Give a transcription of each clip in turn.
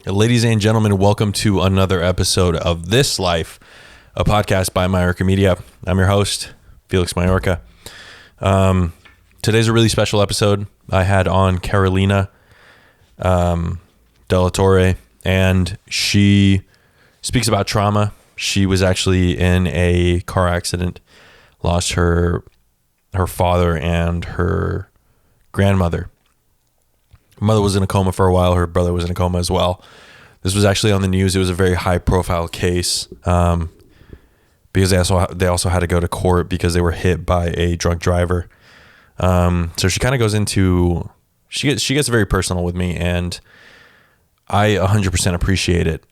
Ladies and gentlemen, welcome to another episode of This Life, a podcast by Mayorca Media. I'm your host, Felix Mayorca. Today's a really special episode. I had on Carolina Della Torre, and she speaks about trauma. She was actually in a car accident, lost her father and her grandmother. Her mother was in a coma for a while. Her brother was in a coma as well. This was actually on the news. It was a very high-profile case because they also had to go to court because they were hit by a drunk driver. So she kind of goes into she gets very personal with me, and I 100% appreciate it.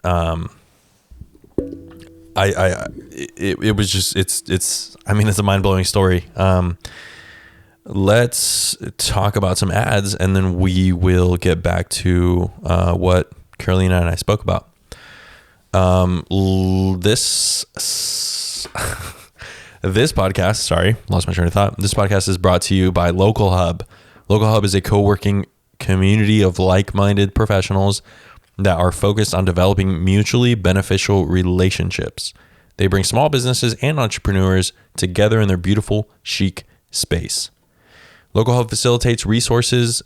It was just it's a mind-blowing story. Let's talk about some ads, and then we will get back to what Carolina and I spoke about. This podcast, sorry, lost my train of thought. This podcast is brought to you by Local Hub. Local Hub is a co-working community of like-minded professionals that are focused on developing mutually beneficial relationships. They bring small businesses and entrepreneurs together in their beautiful, chic space. Local Hub facilitates resources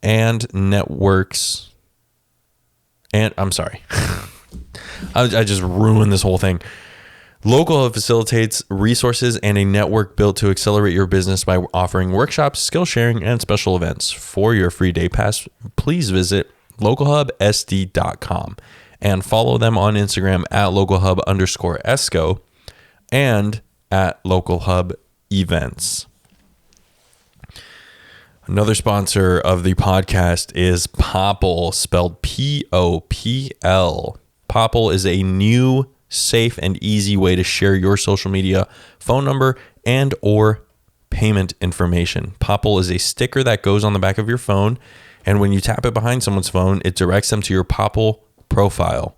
and networks. And I'm sorry. I just ruined this whole thing. Local Hub facilitates resources and a network built to accelerate your business by offering workshops, skill sharing, and special events. For your free day pass, please visit localhubsd.com and follow them on Instagram at localhub_esco and at localhub_events. Another sponsor of the podcast is Popl, spelled P-O-P-L. Popl is a new, safe, and easy way to share your social media, phone number, and or payment information. Popl is a sticker that goes on the back of your phone, and when you tap it behind someone's phone, it directs them to your Popl profile.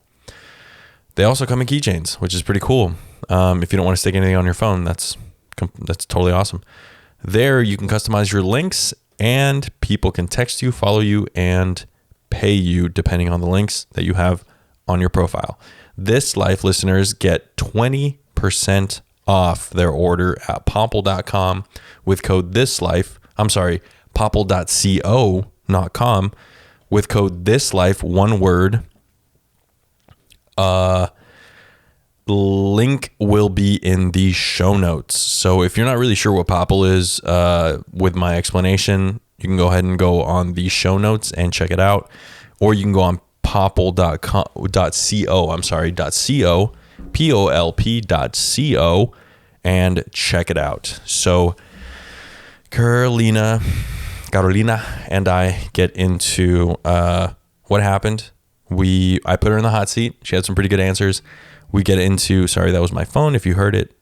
They also come in keychains, which is pretty cool. If you don't want to stick anything on your phone, that's totally awesome. There, you can customize your links, and people can text you, follow you, and pay you depending on the links that you have on your profile. This Life listeners get 20% off their order at popl.com with code ThisLife. I'm sorry, popl.co, not com, with code ThisLife, one word. Link will be in the show notes. So if you're not really sure what Popl is, with my explanation, you can go ahead and go on the show notes and check it out, or you can go on popl.co, POLP.co, and check it out. So Carolina and I get into what happened. I put her in the hot seat. She had some pretty good answers. We get into, sorry, that was my phone if you heard it.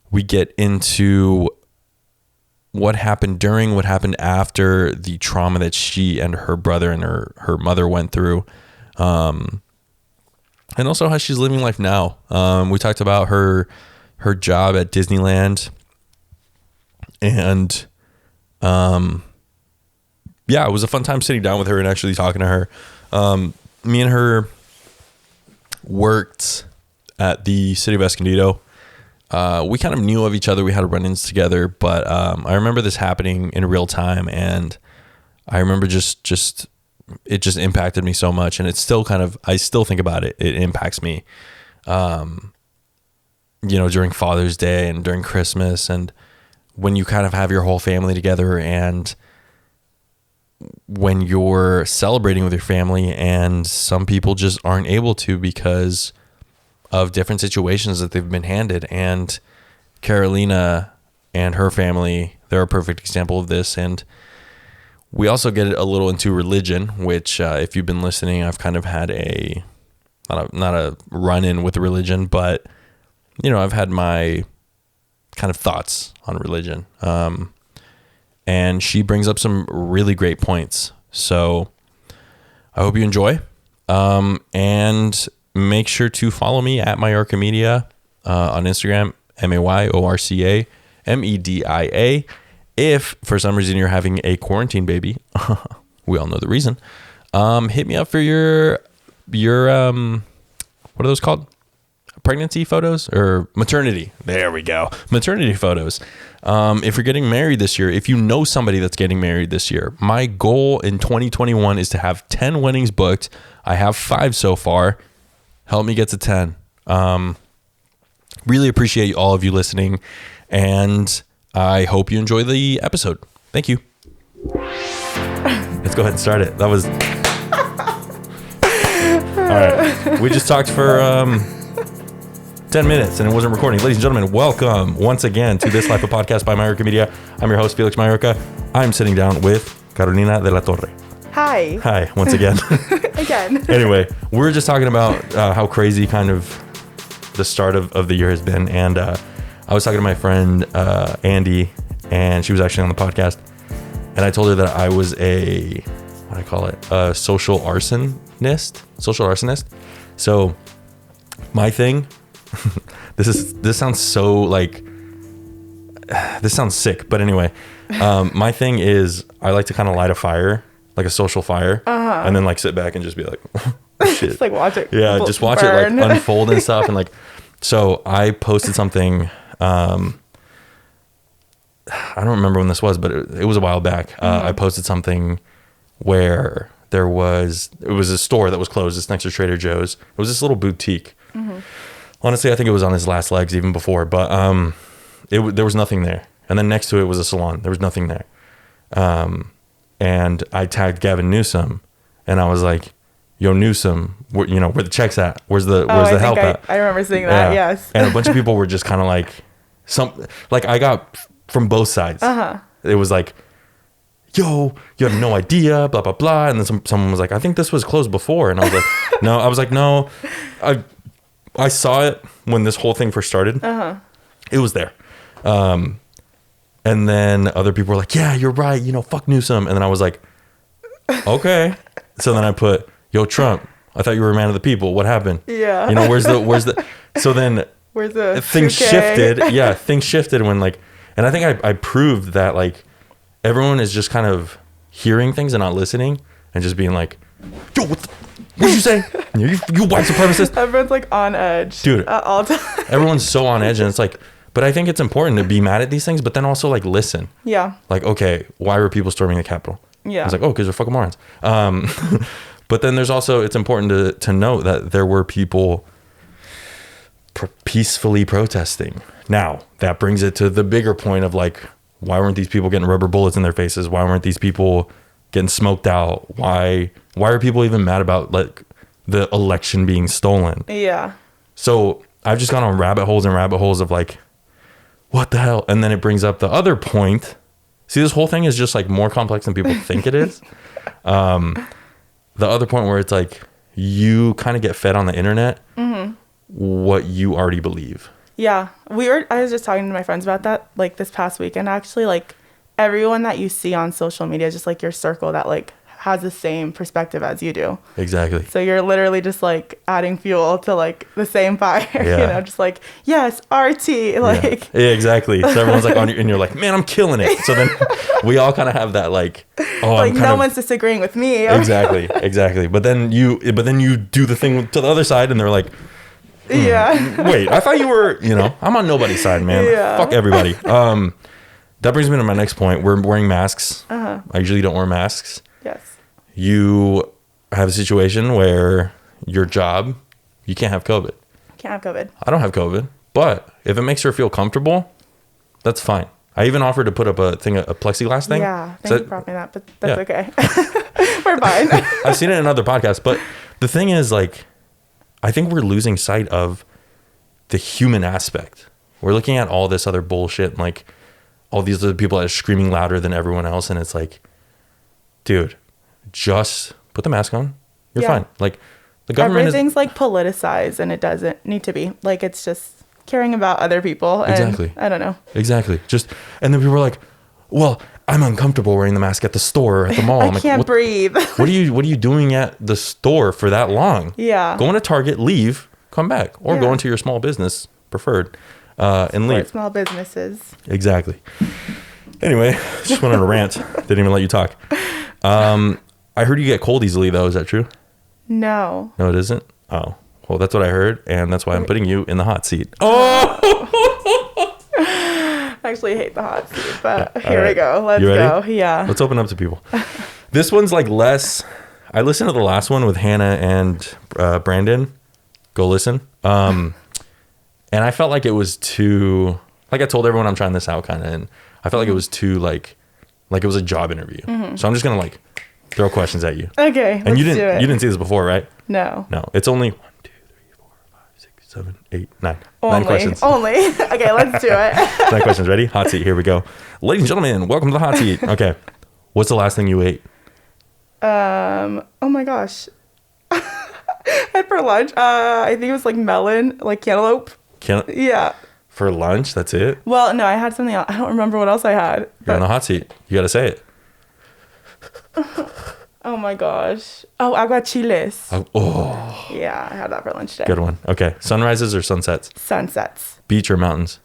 We get into what happened during, what happened after the trauma that she and her brother and her mother went through. And also how she's living life now. We talked about her job at Disneyland. And yeah, it was a fun time sitting down with her and actually talking to her. Me and her worked at the city of Escondido. We kind of knew of each other. We had run-ins together, but I remember this happening in real time, and I remember just it just impacted me so much, and it's still I still think about it. It impacts me, during Father's Day and during Christmas, and when you kind of have your whole family together, and when you're celebrating with your family, and some people just aren't able to because of different situations that they've been handed. And Carolina and her family, they're a perfect example of this. And we also get a little into religion, which if you've been listening, I've kind of had not a run-in with religion, but I've had my kind of thoughts on religion. And she brings up some really great points. So I hope you enjoy. And make sure to follow me at Mayorca Media on Instagram, MAYORCA MEDIA. If for some reason you're having a quarantine baby, we all know the reason, Hit me up for your what are those called? Pregnancy photos or maternity? There we go. Maternity photos. If you're getting married this year, if you know somebody that's getting married this year, my goal in 2021 is to have 10 weddings booked. I have 5 so far. Help me get to 10. Really appreciate all of you listening, and I hope you enjoy the episode. Thank you. Let's go ahead and start it. That was... All right. We just talked for 10 minutes and it wasn't recording. Ladies and gentlemen, welcome once again to ThisLife, a podcast by Mayorca Media. I'm your host, Felix Mayorca. I'm sitting down with Carolina de la Torre. Hi. Hi, once again. Again. Anyway, we're just talking about how crazy kind of the start of the year has been. And I was talking to my friend, Andy, and she was actually on the podcast. And I told her that I was a social arsonist. So my thing, this sounds so like, this sounds sick, but anyway, my thing is I like to kind of light a fire, like a social fire, and then like sit back and just be like, oh, shit. Just like watch it. Yeah, just watch burn. it like unfold and stuff. And like, so I posted something, I don't remember when this was, but it was a while back. I posted something where it was a store that was closed. It's next to Trader Joe's. It was this little boutique. Honestly, I think it was on his last legs even before, but there was nothing there. And then next to it was a salon. There was nothing there. And I tagged Gavin Newsom, and I was like, "Yo, Newsom, where the check's at? Where's the help at?" I remember seeing that. Yeah. Yes. And a bunch of people were just kind of like, I got from both sides. It was like, yo, you have no idea, blah, blah, blah. And then someone was like, I think this was closed before. And I was like, no. I was like, no. I saw it when this whole thing first started. It was there. And then other people were like, yeah, you're right. Fuck Newsom. And then I was like, okay. So then I put, yo, Trump, I thought you were a man of the people. What happened? Yeah. Where's the, so then where's the things shifted. Yeah. Things shifted when and I think I proved that everyone is just kind of hearing things and not listening and just being like, yo, what did you say? You white supremacist. Everyone's like on edge. Dude. At all times. Everyone's so on edge, and it's like, but I think it's important to be mad at these things, but then also listen. Yeah. Okay, why were people storming the Capitol? Yeah. I was like, oh, because they're fucking morons. But then there's also, it's important to note that there were people peacefully protesting. Now, that brings it to the bigger point of why weren't these people getting rubber bullets in their faces? Why weren't these people getting smoked out? Why are people even mad about the election being stolen? Yeah. So I've just gone on rabbit holes of what the hell? And then it brings up the other point. See, this whole thing is just more complex than people think it is. The other point where it's you kind of get fed on the internet what you already believe. Yeah. I was just talking to my friends about that this past weekend actually. Everyone that you see on social media is just your circle that has the same perspective as you do. Exactly. So you're literally just adding fuel to the same fire. Yeah. Just yes, RT. Yeah, exactly. So everyone's on you, and you're like, man, I'm killing it. So then we all kind of have that no one's disagreeing with me. Exactly. But then you do the thing to the other side, and they're like, yeah. Wait, I thought you were, I'm on nobody's side, man. Yeah. Fuck everybody. That brings me to my next point. We're wearing masks. I usually don't wear masks. Yes. You have a situation where your job, you can't have COVID. Can't have COVID. I don't have COVID, but if it makes her feel comfortable, that's fine. I even offered to put up a plexiglass thing. Yeah, thank you for offering that, but that's okay. We're fine. I've seen it in other podcasts, but the thing is, I think we're losing sight of the human aspect. We're looking at all this other bullshit and all these other people that are screaming louder than everyone else, and it's dude, just put the mask on. You're fine. The government everything's politicized, and it doesn't need to be. It's just caring about other people. And exactly. I don't know. Exactly. And then people are like, well, I'm uncomfortable wearing the mask at the store or at the mall. I can't breathe. What are you doing at the store for that long? Yeah. Go into Target, leave, come back, or go into your small business, preferred, and leave. Small businesses. Exactly. Anyway, just went on a rant. Didn't even let you talk. I heard you get cold easily, though. Is that true? No. No, it isn't? Oh. Well, that's what I heard, and that's why I'm putting you in the hot seat. Oh! I actually hate the hot seat, but here we go. Let's go. Yeah. Let's open up to people. This one's like less... I listened to the last one with Hannah and Brandon. Go listen. And I felt like it was too... Like I told everyone I'm trying this out kind of, and I felt like it was too like it was a job interview. So I'm just going to like throw questions at you. Okay, and you didn't see this before, right? No. It's only 1, 2, 3, 4, 5, 6, 7, 8, 9. 9 questions. Only. Okay, let's do it. 9 questions. Ready? Hot seat. Here we go. Ladies and gentlemen, welcome to the hot seat. Okay. What's the last thing you ate? Oh my gosh. I had for lunch. I think it was like melon, like cantaloupe. Yeah. For lunch? That's it? Well, no, I had something else. I don't remember what else I had. You're on the hot seat. You got to say it. Oh my gosh. Oh, aguachiles. Oh. Yeah, I had that for lunch today. Good one. Okay. Sunrises or sunsets? Sunsets. Beach or mountains?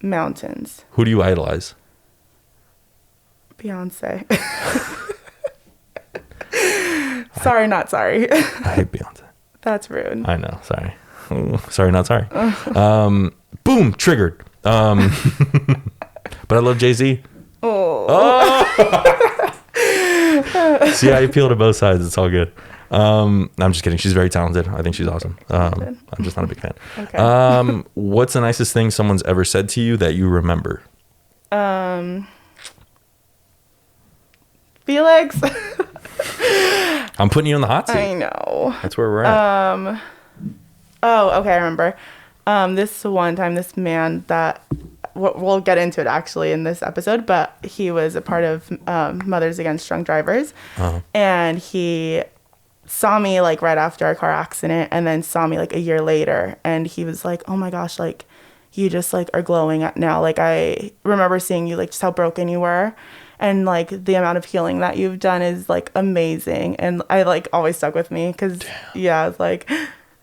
Mountains. Who do you idolize? Beyonce. Sorry, not sorry. I hate Beyonce. That's rude. I know. Sorry. Sorry, not sorry. Boom. Triggered. But I love Jay-Z. Oh. See, I appeal to both sides. It's all good. I'm just kidding. She's very talented. I think she's awesome. I'm just not a big fan. Okay. What's the nicest thing someone's ever said to you that you remember? Felix. I'm putting you in the hot seat. I know. That's where we're at. Oh, okay. I remember. This one time, this man that we'll get into it actually in this episode, but he was a part of Mothers Against Drunk Drivers, and he saw me like right after our car accident, and then saw me like a year later, and he was like, "Oh my gosh, like you just like are glowing now. Like I remember seeing you, like just how broken you were." And like the amount of healing that you've done is like amazing. And I like always stuck with me because yeah, I was like,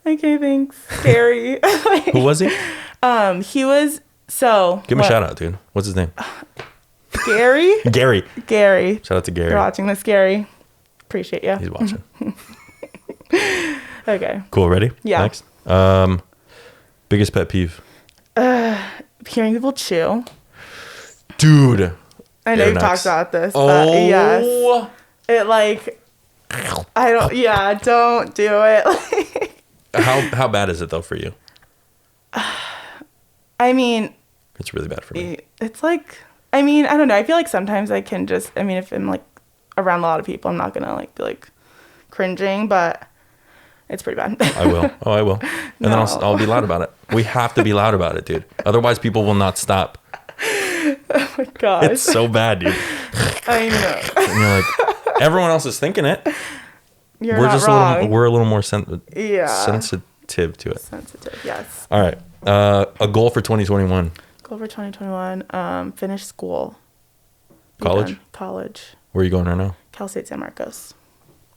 okay, thanks. Scary. Like, who was he? He was give him a shout out, dude. What's his name? Gary? Gary. Shout out to Gary. You're watching this, Gary. Appreciate you. He's watching. Okay. Cool. Ready? Yeah. Next. Biggest pet peeve. Hearing people chew. Dude. I know you've talked about this, but yes. It like, don't do it. How bad is it though for you? I mean, it's really bad for me. It's like, I mean, I don't know. I feel like sometimes I can just, I mean, if I'm like around a lot of people, I'm not going to like be like cringing, but it's pretty bad. I will. Oh, I will. And then I'll be loud about it. We have to be loud about it, dude. Otherwise people will not stop. Oh my gosh. It's so bad, dude. I know. And you're like, everyone else is thinking it. We're not wrong. We're a little more sensitive to it. Sensitive, yes. All right. A goal for 2021. Goal for 2021. Finish school. College? College. Where are you going right now? Cal State San Marcos.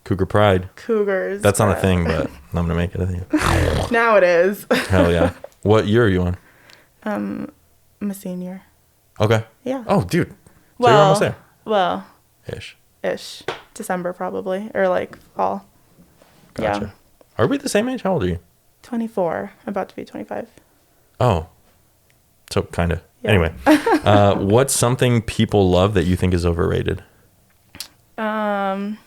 Cougar Pride. Cougars. That's not a thing, but I'm going to make it a thing. Now it is. Hell yeah. What year are you on? I'm a senior. Okay. Yeah. Oh, dude. So you're almost there. Well. Ish. December probably. Or like fall. Gotcha. Yeah. Are we the same age? How old are you? 24. About to be 25. Oh. So kind of. Yeah. Anyway. What's something people love that you think is overrated? Coffee.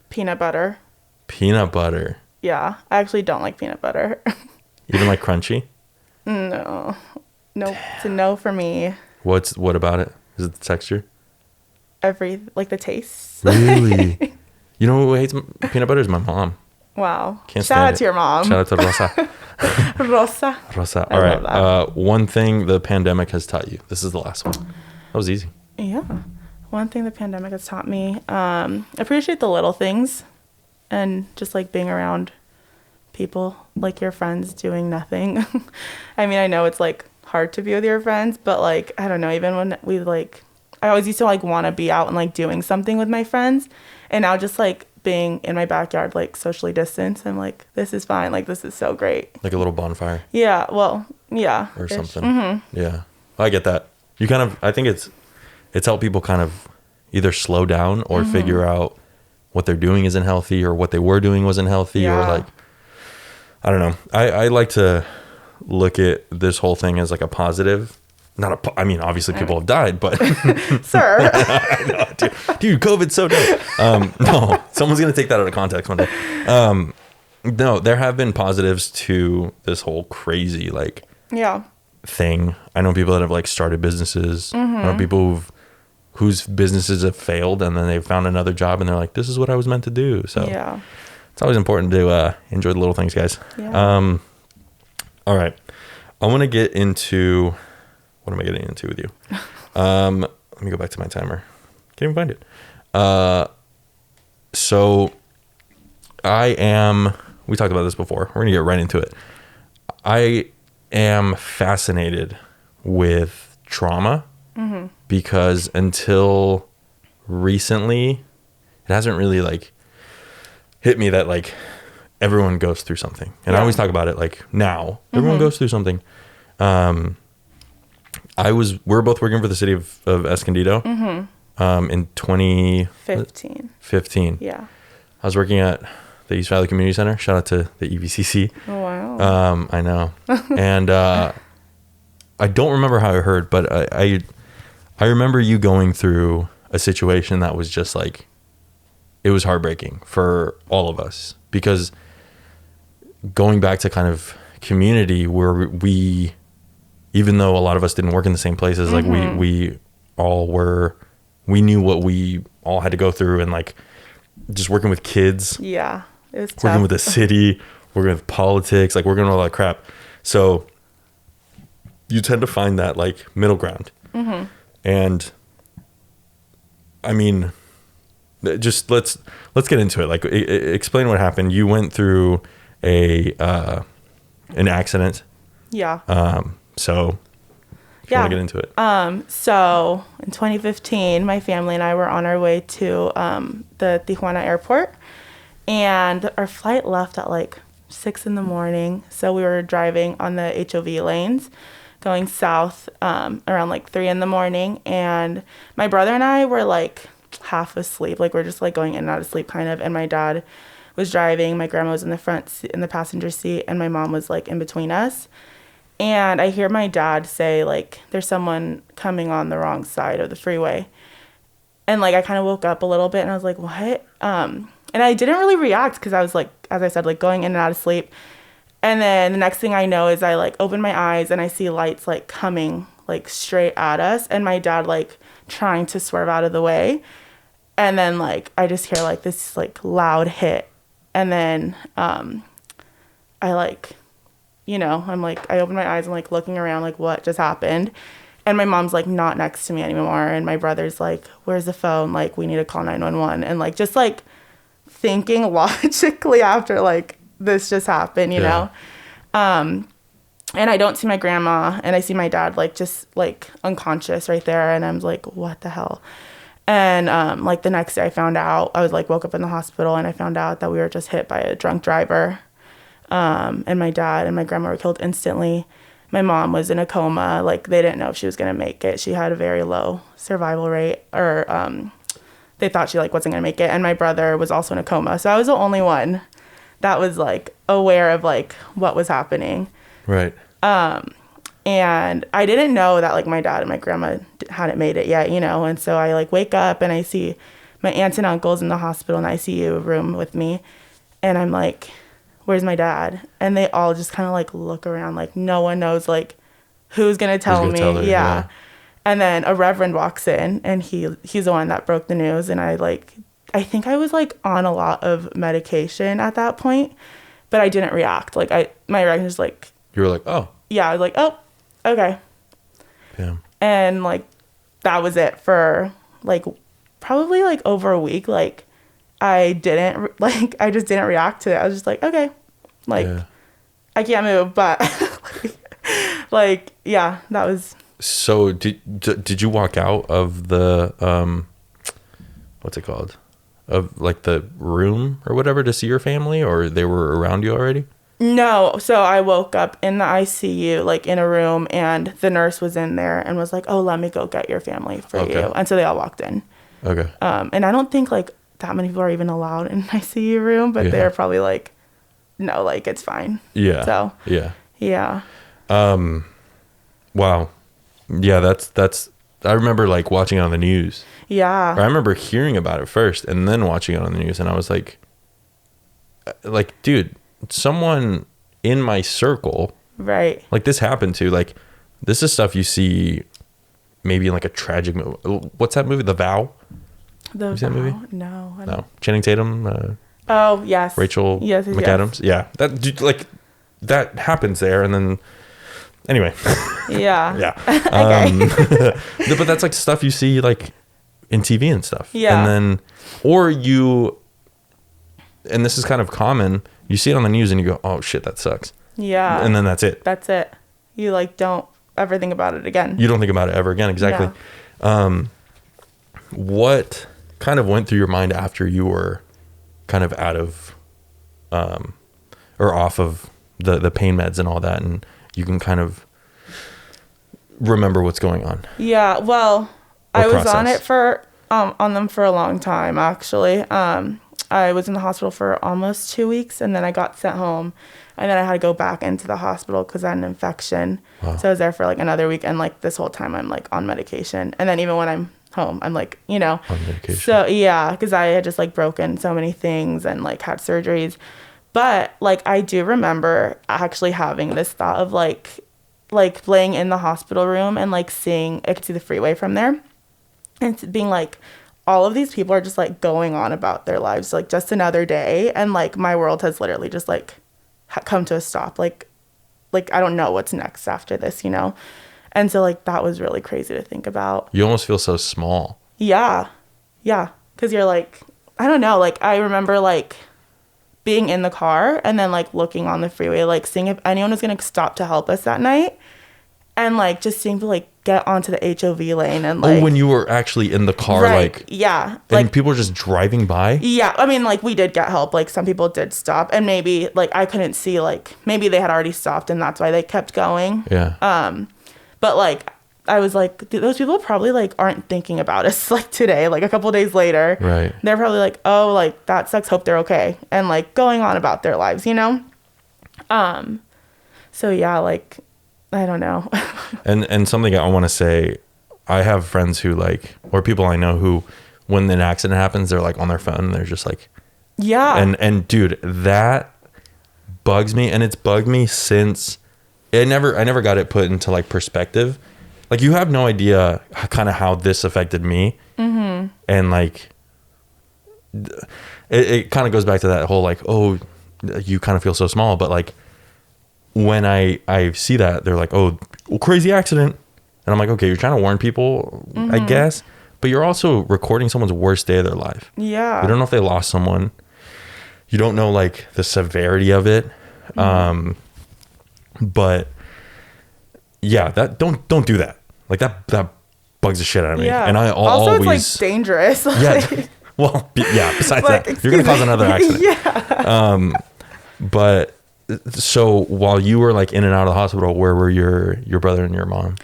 Peanut butter. Peanut butter. Yeah. I actually don't like peanut butter. Even like crunchy? No. Nope. It's a no for me. What about it? Is it the texture? Like the taste. Really? You know who hates peanut butter is my mom. Wow. Can't Shout out to your mom. Shout out to Rosa. Rosa. All right. One thing the pandemic has taught you. This is the last one. That was easy. Yeah. One thing the pandemic has taught me, appreciate the little things and just like being around people like your friends doing nothing. I mean, I know it's like hard to be with your friends, but like, I don't know, even when we like, I always used to like want to be out and like doing something with my friends, and now just like being in my backyard, like socially distanced, I'm like, this is fine. Like, this is so great. Like a little bonfire. Yeah. Well, yeah. Or something. Mm-hmm. Yeah. I get that. You kind of, I think it's helped people kind of either slow down or figure out what they're doing isn't healthy, or what they were doing wasn't healthy, or like, I don't know. I like to look at this whole thing as like a positive. I mean, obviously people have died, but sir, dude, COVID's so dope. No, someone's going to take that out of context one day. No, there have been positives to this whole crazy, like, thing. I know people that have like started businesses. I know people whose businesses have failed, and then they've found another job, and they're like, this is what I was meant to do. So it's always important to enjoy the little things, guys. All right. I want to get into, what am I getting into with you? Let me go back to my timer. Can't even find it. So we talked about this before. We're going to get right into it. I am fascinated with trauma because until recently, it hasn't really like hit me that like everyone goes through something. And I always talk about it like now. Everyone goes through something. We're both working for the city of Escondido in 2015. Yeah. I was working at the East Valley Community Center. Shout out to the EVCC. Oh, wow. I know. And I don't remember how I heard, but I remember you going through a situation that was just like, it was heartbreaking for all of us, because going back to kind of community where we, even though a lot of us didn't work in the same places, like we knew what we all had to go through, and like just working with kids. Yeah. It was tough. Working with the city, working with politics, like working with all that crap. So you tend to find that like middle ground. And I mean, just let's get into it. Like explain what happened. You went through an accident. Yeah. So if you want to get into it. So in 2015, my family and I were on our way to the Tijuana airport, and our flight left at like 6 a.m. So we were driving on the HOV lanes going south around like 3 a.m, and my brother and I were like half asleep. Like we're just like going in and out of sleep kind of, and my dad was driving, my grandma was in the passenger seat, and my mom was like in between us. And I hear my dad say, like, there's someone coming on the wrong side of the freeway. And, like, I kind of woke up a little bit, and I was like, what? And I didn't really react because I was, like, as I said, like, going in and out of sleep. And then the next thing I know is I, like, open my eyes, and I see lights, like, coming, like, straight at us. And my dad, like, trying to swerve out of the way. And then, like, I just hear, like, this, like, loud hit. And then I, like... I'm like, I open my eyes and like looking around, like what just happened? And my mom's like not next to me anymore. And my brother's like, where's the phone? Like, we need to call 911. And like, just like thinking logically after like this just happened, you know? And I don't see my grandma, and I see my dad like just like unconscious right there. And I'm like, what the hell? And like the next day I found out, I was like woke up in the hospital, and I found out that we were just hit by a drunk driver. And my dad and my grandma were killed instantly. My mom was in a coma. Like, they didn't know if she was going to make it. She had a very low survival rate, or they thought she, like, wasn't going to make it. And my brother was also in a coma. So I was the only one that was, like, aware of, like, what was happening. Right. And I didn't know that, like, my dad and my grandma hadn't made it yet, And so I, like, wake up, and I see my aunts and uncles in the hospital in the ICU room with me. And I'm like... where's my dad? And they all just kind of like look around, like no one knows like who's gonna tell me. Yeah. And then a reverend walks in, and he's the one that broke the news. And I think I was like on a lot of medication at that point, but I didn't react. Like my reaction was like, you were like, oh yeah, I was like, oh, okay. Yeah. And like that was it for like probably like over a week. Like I just didn't react to it. I was just like, okay, like, I can't move, but like, yeah, that was. So did you walk out of the, what's it called? Of like the room or whatever to see your family, or they were around you already? No. So I woke up in the ICU, like in a room, and the nurse was in there and was like, oh, let me go get your family for you. And so they all walked in. Okay. And I don't think like that many people are even allowed in an ICU room, but they're probably like, no, like it's fine. Yeah. So yeah. Wow. Yeah, that's I remember like watching it on the news. Yeah. Or I remember hearing about it first and then watching it on the news, and I was like, dude, someone in my circle, right, like this happened to, like, this is stuff you see maybe in like a tragic movie. What's that movie? The Vow? The That movie? No. Channing Tatum. Oh yes. Rachel McAdams. Yeah. That dude, like that happens there, and then anyway. Yeah. Yeah. But that's like stuff you see like in TV and stuff. Yeah. And then, and this is kind of common, you see it on the news and you go, oh shit, that sucks. Yeah. And then that's it. That's it. You like don't ever think about it again. You don't think about it ever again. Exactly. Yeah. What kind of went through your mind after you were kind of out of, or off of the pain meds and all that, and you can kind of remember what's going on? Yeah. Well, I was on it on them for a long time, actually. I was in the hospital for almost 2 weeks, and then I got sent home, and then I had to go back into the hospital because I had an infection. Wow. So I was there for like another week, and like this whole time I'm like on medication. And then even when I'm home, I'm like, on medication. So yeah, because I had just like broken so many things and like had surgeries. But like I do remember actually having this thought of like laying in the hospital room and like I could see the freeway from there, and being like, all of these people are just like going on about their lives, like just another day, and like my world has literally just like come to a stop. Like I don't know what's next after this, And so like that was really crazy to think about. You almost feel so small. Yeah. Because you're like, I don't know. Like I remember like being in the car and then like looking on the freeway, like seeing if anyone was gonna stop to help us that night, and like just seeing people like get onto the HOV lane and like. Oh, when you were actually in the car, right, like. Yeah. And like people were just driving by. Yeah, I mean, like we did get help. Like some people did stop, and maybe like I couldn't see, like maybe they had already stopped and that's why they kept going. Yeah. But like I was like, those people probably like aren't thinking about us like today, like a couple days later. Right. They're probably like, oh, like that sucks. Hope they're okay, and like going on about their lives, So yeah, like I don't know. and something I want to say, I have friends who like, or people I know who, when an accident happens, they're like on their phone and they're just like, yeah. And dude, that bugs me, and it's bugged me since I never got it put into like perspective. Like you have no idea kind of how this affected me. Mm-hmm. And like, it kind of goes back to that whole like, oh, you kind of feel so small, but like when I see that, they're like, oh, crazy accident. And I'm like, okay, you're trying to warn people, mm-hmm. I guess, but you're also recording someone's worst day of their life. Yeah. You don't know if they lost someone. You don't know like the severity of it. Mm-hmm. But yeah, that don't do that. Like that bugs the shit out of me. Yeah. And I also always, it's like dangerous. Yeah. Well, yeah, besides like, that, you're going to cause another accident. Yeah. But so while you were like in and out of the hospital, where were your brother and your mom?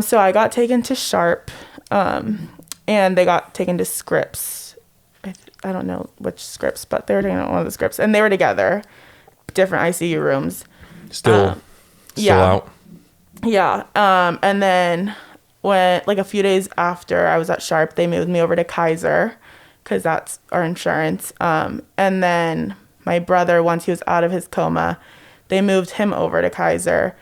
So I got taken to Sharp, and they got taken to Scripps. I don't know which Scripps, but they were taken to one of the Scripps, and they were together, different ICU rooms. Still out. Yeah. And then when like a few days after I was at Sharp, they moved me over to Kaiser, because that's our insurance. And then my brother, once he was out of his coma, they moved him over to Kaiser.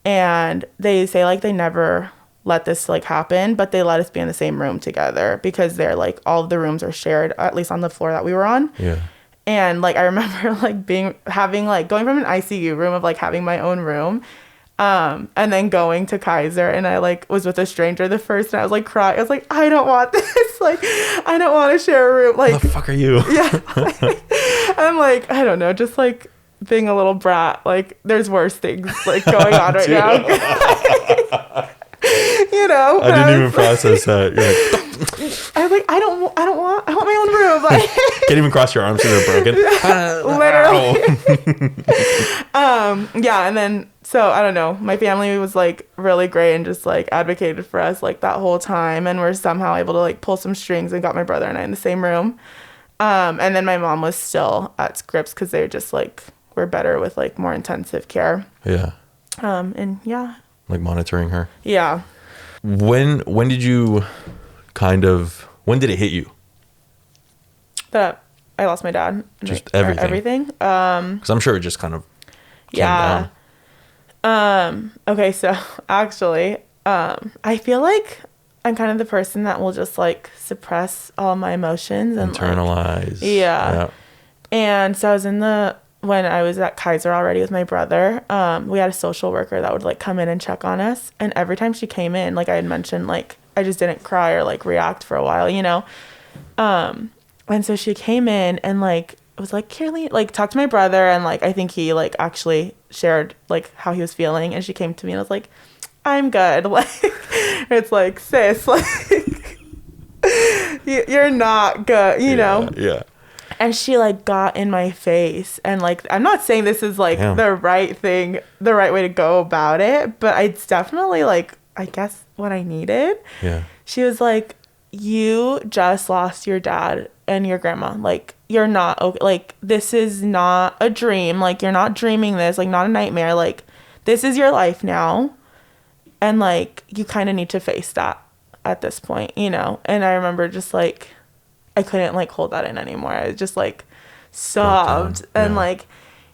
And they say like they never let this like happen, but they let us be in the same room together because they're like all of the rooms are shared, at least on the floor that we were on. Yeah. And like I remember like going from an ICU room of like having my own room, and then going to Kaiser, and I like was with a stranger the first, and I was like crying. I was like, I don't want this. Like I don't want to share a room. Like, what the fuck are you? Yeah. I'm like, I don't know, just like being a little brat. Like there's worse things like going on right now. I didn't even process that. You're like, I was like, I want my own room. Like, can't even cross your arms because they're broken. Literally. Yeah, and then so I don't know. My family was like really great and just like advocated for us like that whole time, and we're somehow able to like pull some strings and got my brother and I in the same room. And then my mom was still at Scripps because they just like were better with like more intensive care. Yeah. And yeah. Like monitoring her. Yeah. When did you when did it hit you? That I lost my dad. Just everything. Everything. Because I'm sure it just kind of came down. Okay, so actually, I feel like I'm kind of the person that will just like suppress all my emotions and internalize. Like, yeah. And so when I was at Kaiser already with my brother, we had a social worker that would like come in and check on us. And every time she came in, like I had mentioned, like I just didn't cry or like react for a while, you know? And so she came in and like was like, Caroline, like talked to my brother. And like, I think he like actually shared like how he was feeling. And she came to me and was like, I'm good. Like, it's like, sis, like, you're not good, you know? Yeah. And she like got in my face. And like, I'm not saying this is like the right thing, the right way to go about it, but it's definitely like, I guess what I needed. Yeah. She was like, you just lost your dad and your grandma. Like, you're not okay. Like, this is not a dream. Like, you're not dreaming this, like not a nightmare. Like, this is your life now. And like, you kind of need to face that at this point, you know? And I remember just like, I couldn't like hold that in anymore. I just like sobbed and like,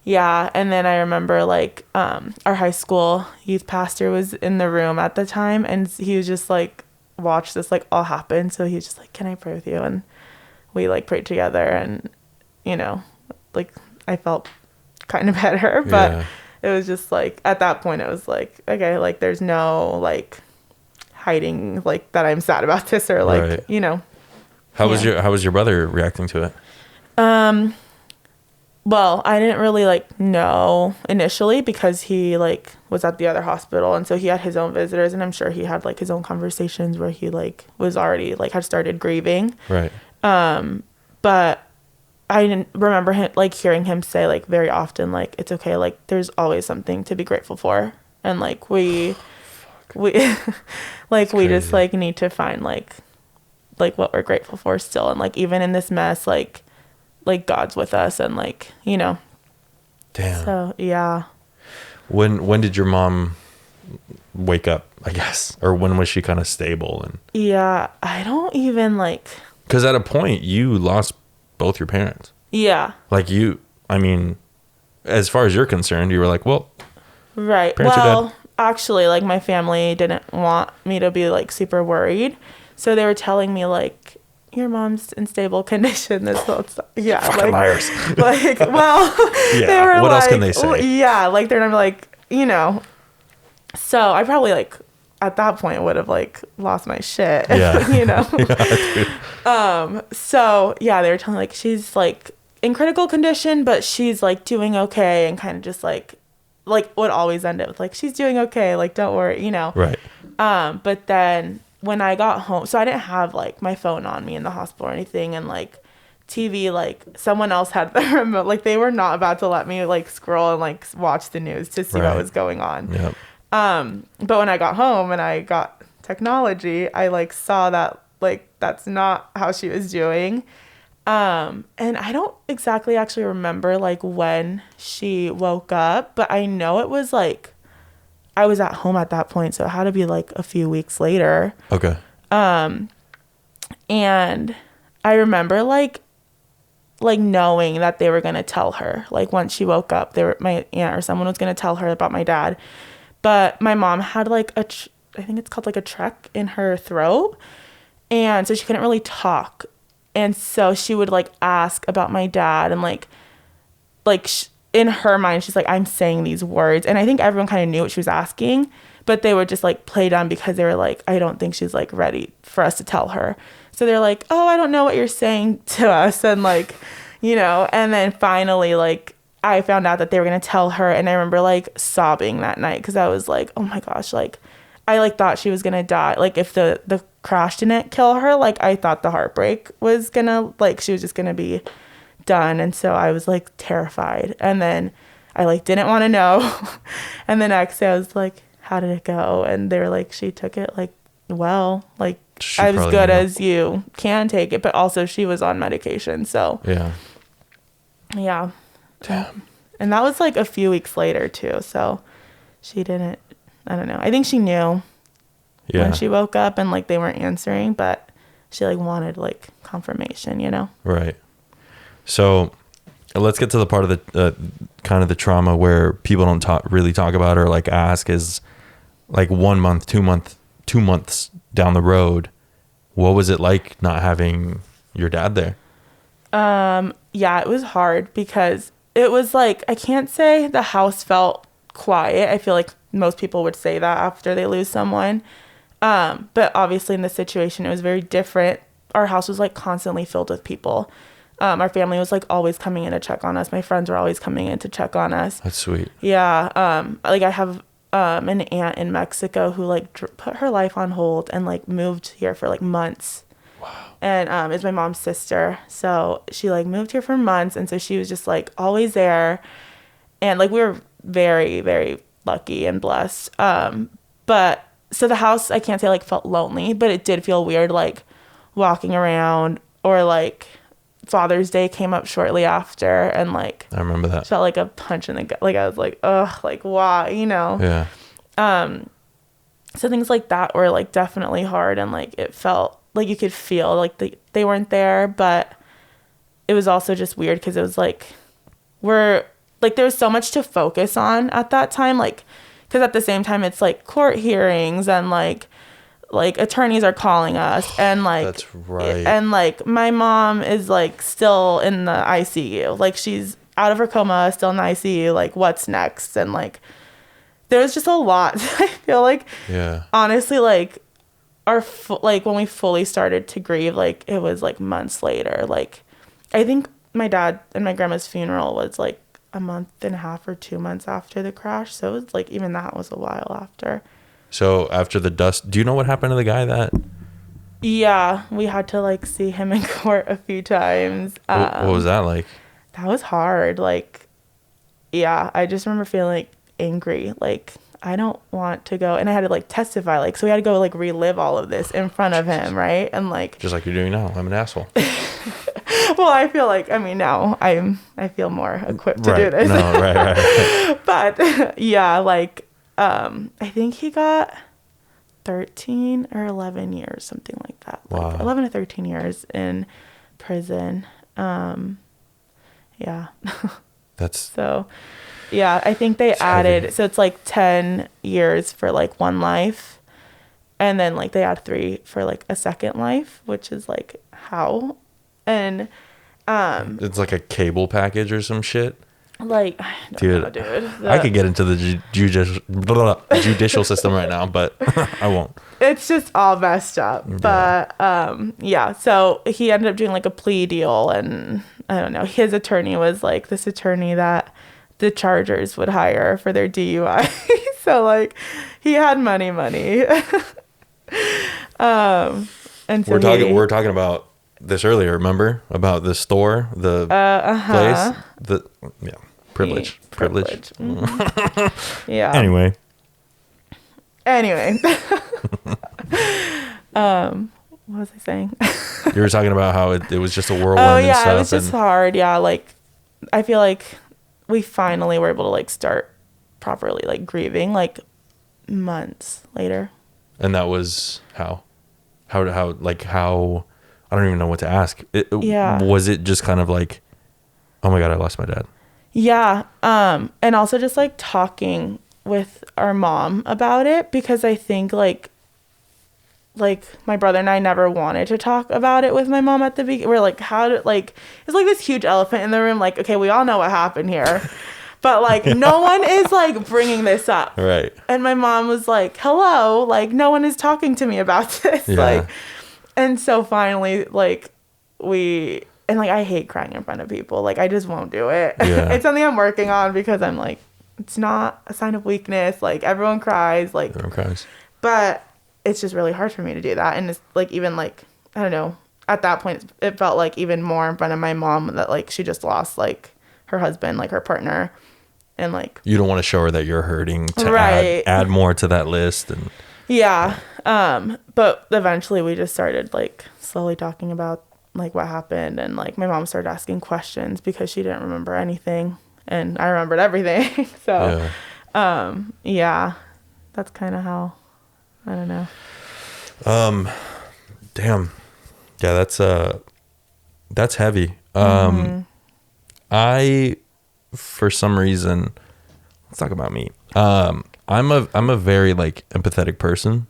yeah. And then I remember like, our high school youth pastor was in the room at the time, and he was just like, watched this like all happen. So he was just like, can I pray with you? And we like prayed together, and you know, like I felt kind of better, but it was just like, at that point it was like, okay, like there's no like hiding like that I'm sad about this, or like, you know. How was your brother reacting to it? Well, I didn't really like know initially because he like was at the other hospital, and so he had his own visitors, and I'm sure he had like his own conversations where he like was already like had started grieving. Right. But I didn't remember him like hearing him say like very often like, it's okay, like there's always something to be grateful for, and like we like we just like need to find like what we're grateful for still, and like even in this mess, like God's with us, and like, you know. Damn. So yeah. When did your mom wake up, I guess, or when was she kind of stable? And yeah, I don't even like, because at a point you lost both your parents. Yeah. Like I mean, as far as you're concerned, you were like, well, right. Well, actually, like my family didn't want me to be like super worried. So they were telling me like, your mom's in stable condition. This whole stuff. Yeah. Fucking like, liars. Like, well, yeah. They were what like, else can they say? Well, yeah. Like they're not like, you know, so I probably like at that point would have like lost my shit, you know? Yeah, so yeah, they were telling like, she's like in critical condition, but she's like doing okay, and kind of just like would always end it with like, she's doing okay. Like, don't worry, you know? Right. But then when I got home, so I didn't have like my phone on me in the hospital or anything, and like TV, like someone else had the remote. Like they were not about to let me like scroll and like watch the news to see what was going on. Yep. But when I got home and I got technology, I like saw that like that's not how she was doing. And I don't exactly actually remember like when she woke up, but I know it was like, I was at home at that point, so it had to be like a few weeks later. Okay. And I remember like knowing that they were going to tell her, like once she woke up, my aunt or someone was going to tell her about my dad. But my mom had like I think it's called like a trach in her throat. And so she couldn't really talk. And so she would like ask about my dad, and like in her mind, she's like, I'm saying these words. And I think everyone kind of knew what she was asking, but they were just like played on because they were like, I don't think she's like ready for us to tell her. So they're like, oh, I don't know what you're saying to us. And like, you know, and then finally, like I found out that they were going to tell her. And I remember like sobbing that night, because I was like, oh my gosh, like I like thought she was going to die. Like if the crash didn't kill her, like I thought the heartbreak was going to, like she was just going to be done. And so I was like terrified, and then I like didn't want to know. And the next day I was like, how did it go? And they were like, she took it like well, like as good as you can take it, but also she was on medication. So yeah. Damn. And that was like a few weeks later too. So she didn't, I don't know. I think she knew when she woke up and like they weren't answering, but she like wanted like confirmation, you know? Right. So let's get to the part of the kind of the trauma where people don't really talk about or like ask is like 1 month, 2 months down the road. What was it like not having your dad there? Yeah, it was hard because it was like, I can't say the house felt quiet. I feel like most people would say that after they lose someone. But obviously in this situation, it was very different. Our house was like constantly filled with people. Our family was like always coming in to check on us. My friends were always coming in to check on us. That's sweet. Yeah. Like I have an aunt in Mexico who like put her life on hold and like moved here for like months. Wow. And is my mom's sister. So she like moved here for months. And so she was just like always there. And like we were very, very lucky and blessed. But so the house, I can't say like felt lonely, but it did feel weird like walking around, or like Father's Day came up shortly after, and like I remember that felt like a punch in the gut. Like I was like, ugh, like why, you know? Yeah. So things like that were like definitely hard, and like it felt like you could feel like they weren't there, but it was also just weird because it was like there was so much to focus on at that time, like because at the same time it's like court hearings and like attorneys are calling us, and like that's right, and like my mom is like still in the ICU, like she's out of her coma, still in the ICU, like what's next? And like there's just a lot. I feel like honestly like like when we fully started to grieve, like it was like months later. Like I think my dad and my grandma's funeral was like a month and a half or 2 months after the crash, so it was like even that was a while after. So after the dust, do you know what happened to the guy that? Yeah, we had to like see him in court a few times. What was that like? That was hard. Like, yeah, I just remember feeling like angry. Like, I don't want to go. And I had to like testify. Like, so we had to go like relive all of this in front of him, right? And like, just like you're doing now. I'm an asshole. Well, I feel like, I mean, now I feel more equipped to do this. No, right. But yeah, like, I think he got 13 or 11 years, something like that. Wow. Like 11 to 13 years in prison. Yeah. That's so, yeah, I think they added, so it's like 10 years for like one life. And then like they add 3 for like a second life, which is like how? And it's like a cable package or some shit. Like, dude, I could get into the judicial system right now, but I won't. It's just all messed up. But yeah, so he ended up doing like a plea deal, and I don't know, his attorney was like this attorney that the Chargers would hire for their DUI. So like he had money. And so we're talking about this earlier, remember? About the store, the place, privilege. Mm-hmm. Yeah. Anyway. What was I saying? You were talking about how it was just a whirlwind. Oh yeah, and stuff, it was just hard. Yeah, like I feel like we finally were able to like start properly like grieving like months later. And that was how I don't even know what to ask. Was it just kind of like, oh my God, I lost my dad? Yeah. And also just like talking with our mom about it, because I think like my brother and I never wanted to talk about it with my mom at the beginning. We're like, it's like this huge elephant in the room. Like, okay, we all know what happened here, but like no one is like bringing this up. Right. And my mom was like, hello, like no one is talking to me about this. Yeah. Like, and so finally, like I hate crying in front of people. Like, I just won't do it. Yeah. It's something I'm working on, because I'm like, it's not a sign of weakness. Like, everyone cries. Like, everyone cries. But it's just really hard for me to do that. And it's like, even like, I don't know, at that point, it felt like even more in front of my mom that like she just lost like her husband, like her partner. And like, you don't want to show her that you're hurting to add more to that list. And yeah. But eventually we just started like slowly talking about like what happened, and like my mom started asking questions because she didn't remember anything and I remembered everything. So yeah, that's kind of how, I don't know. Damn. Yeah, that's heavy. I, for some reason, let's talk about me. I'm a very like empathetic person.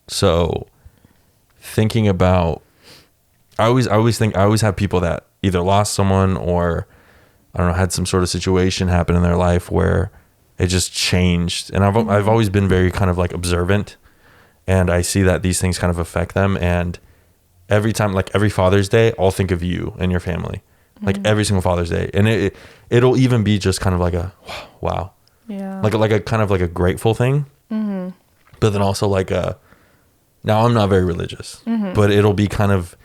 So thinking about, I always have people that either lost someone or, I don't know, had some sort of situation happen in their life where it just changed. And I've always been very kind of like observant, and I see that these things kind of affect them. And every time, like every Father's Day, I'll think of you and your family, like every single Father's Day. And it'll even be just kind of like a, wow. Yeah. Like a kind of like a grateful thing. But then also like now I'm not very religious, but it'll be kind of,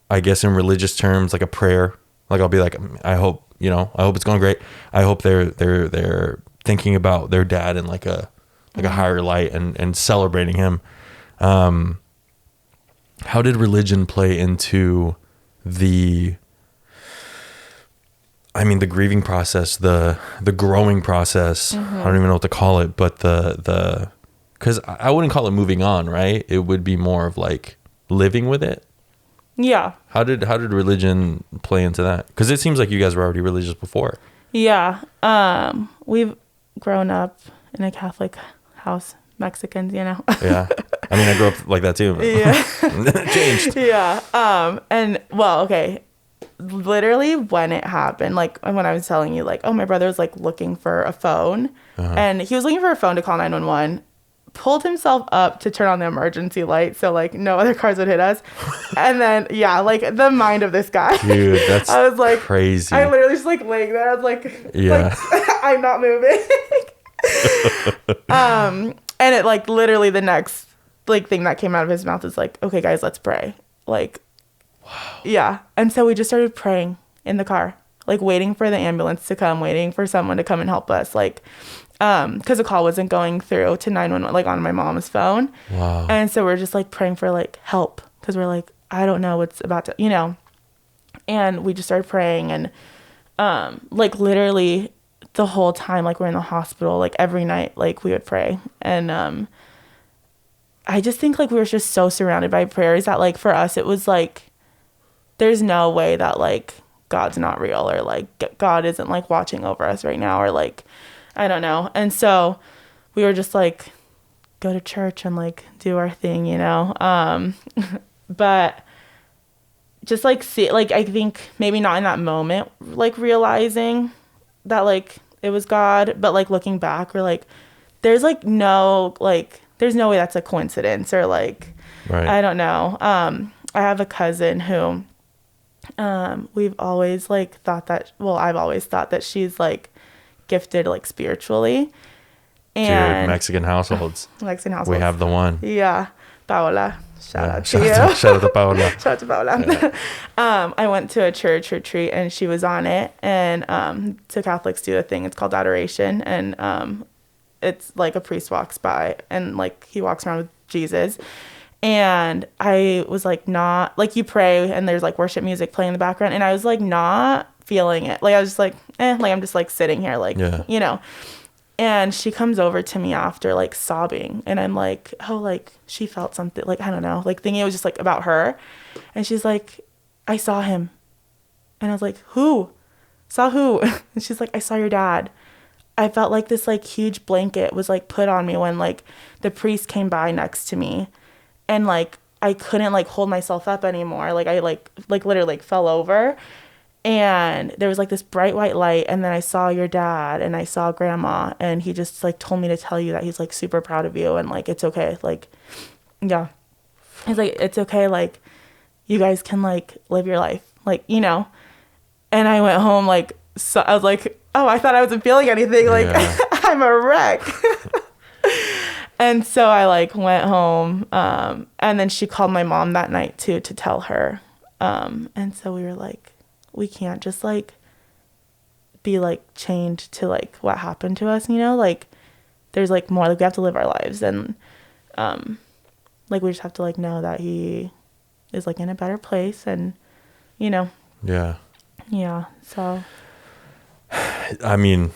I guess in religious terms, like a prayer. Like I'll be like, I hope it's going great. I hope they're thinking about their dad in like a higher light and celebrating him. How did religion play into the grieving process, the growing process? I don't even know what to call it, but because I wouldn't call it moving on, right? It would be more of like living with it. Yeah. How did religion play into that? Because it seems like you guys were already religious before. Yeah. We've grown up in a Catholic house, Mexicans, you know. Yeah. I mean, I grew up like that too. Yeah. It changed. Yeah. And well, okay. Literally when it happened, like when I was telling you, like, oh, my brother was like looking for a phone, and he was looking for a phone to call 911. Pulled himself up to turn on the emergency light so like no other cars would hit us. And then like the mind of this guy, dude, that's I was like crazy. I literally just like laying there, I was like, yeah, like, I'm not moving. And it like literally the next like thing that came out of his mouth is like, okay guys, let's pray. Like, wow. Yeah. And so we just started praying in the car, like waiting for the ambulance to come, waiting for someone to come and help us, like because the call wasn't going through to 911, like on my mom's phone. Wow. And so we're just like praying for like help, because we're like, I don't know what's about to, you know. And we just started praying, and like literally the whole time, like we're in the hospital, like every night, like we would pray. And I just think like we were just so surrounded by prayers that like for us it was like there's no way that like God's not real, or like God isn't like watching over us right now, or like I don't know. And so we were just like, go to church and like do our thing, you know? But just like see, like, I think maybe not in that moment, like realizing that like it was God, but like looking back, we're like, there's no way that's a coincidence, or like, right. I don't know. I have a cousin who, we've always like thought that, well, I've always thought that she's like gifted like spiritually. And dude, Mexican households. We have the one. Yeah. Paola. Shout out to you. Shout out to Paola. Shout out to Paola. Yeah. I went to a church retreat and she was on it, and so Catholics do a thing, it's called adoration, and it's like a priest walks by and like he walks around with Jesus. And I was like, not like, you pray and there's like worship music playing in the background, and I was like not feeling it. Like I was just like, like I'm just like sitting here, like, you know. And she comes over to me after like sobbing, and I'm like, oh, like she felt something, like I don't know, like thinking it was just like about her. And she's like, I saw him. And I was like, who? Saw who? And she's like, I saw your dad. I felt like this like huge blanket was like put on me when like the priest came by next to me, and like I couldn't like hold myself up anymore. Like I like literally like fell over, and there was like this bright white light, and then I saw your dad and I saw grandma, and he just like told me to tell you that he's like super proud of you, and like it's okay, like yeah, he's like, it's okay, like you guys can like live your life, like, you know. And I went home like, so I was like, oh, I thought I wasn't feeling anything, like I'm a wreck. And so I like went home, and then she called my mom that night too to tell her, and so we were like, we can't just like be like chained to like what happened to us, you know, like there's like more, like we have to live our lives. And like we just have to like know that he is like in a better place, and you know. Yeah, so I mean,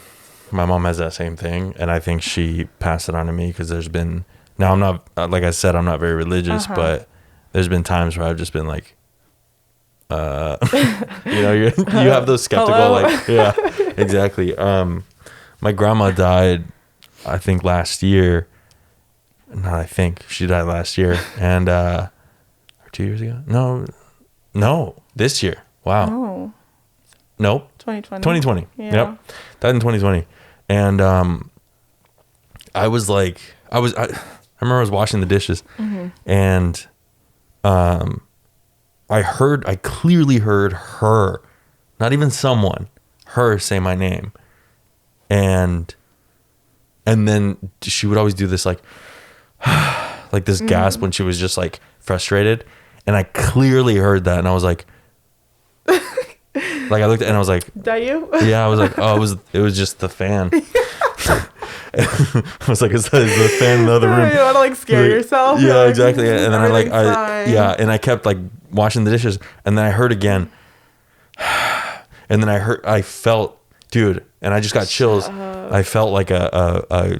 my mom has that same thing, and I think she passed it on to me because there's been, now I'm not, like I said, I'm not very religious, but there's been times where I've just been like, you know, you have those skeptical, hello? like, yeah, exactly. My grandma died, I think last year. Not I think, she died last year, and or 2 years ago. No, this year. Wow. Oh. Nope. 2020. Yeah. Yep. Died in 2020. And I was like, I remember I was washing the dishes, and I clearly heard her, not even someone, her say my name. And then she would always do this like like this gasp when she was just like frustrated. And I clearly heard that, and I was like, like I looked and I was like, is that you? Yeah, I was like, oh, it was just the fan. I was like, it's the fan in the other room. You want to like scare yourself? Yeah, like, exactly. And then fine. and I kept like washing the dishes, and then I heard again, and then I felt, dude, and I just got chills. I felt like a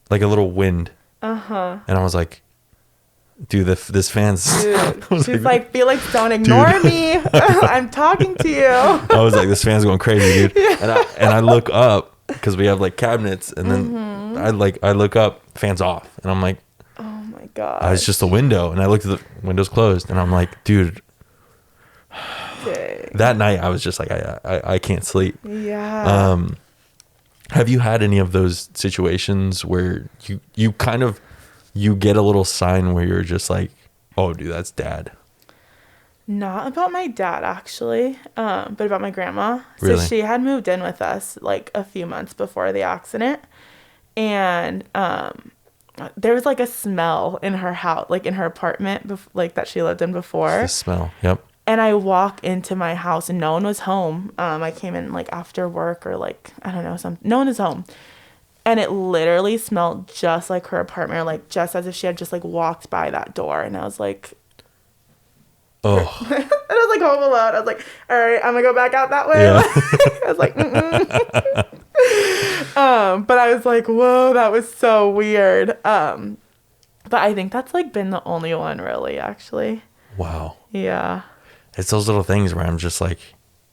little wind. And I was like, dude, this fan's. Dude, she's like, Felix, don't ignore me. I'm talking to you. I was like, this fan's going crazy, dude. Yeah. And I look up because we have like cabinets, and then I look up, fan's off, and I'm like, oh my god, it's just a window, and I looked at the windows closed, and I'm like, dude. Dang. That night I was just like, I can't sleep. Yeah. Have you had any of those situations where you kind of, you get a little sign where you're just like, oh dude, that's dad? Not about my dad actually, but about my grandma. Really? So she had moved in with us like a few months before the accident, and there was like a smell in her house, like in her apartment, like that she lived in before. The smell, yep. And I walk into my house and no one was home. I came in like after work or like, I don't know, no one is home. And it literally smelled just like her apartment, or like just as if she had just like walked by that door. And I was like, oh. and I was like home alone. I was like, all right, I'm gonna go back out that way. Yeah. I was like, but I was like, whoa, that was so weird. But I think that's like been the only one really, actually. Wow. Yeah. It's those little things where I'm just like,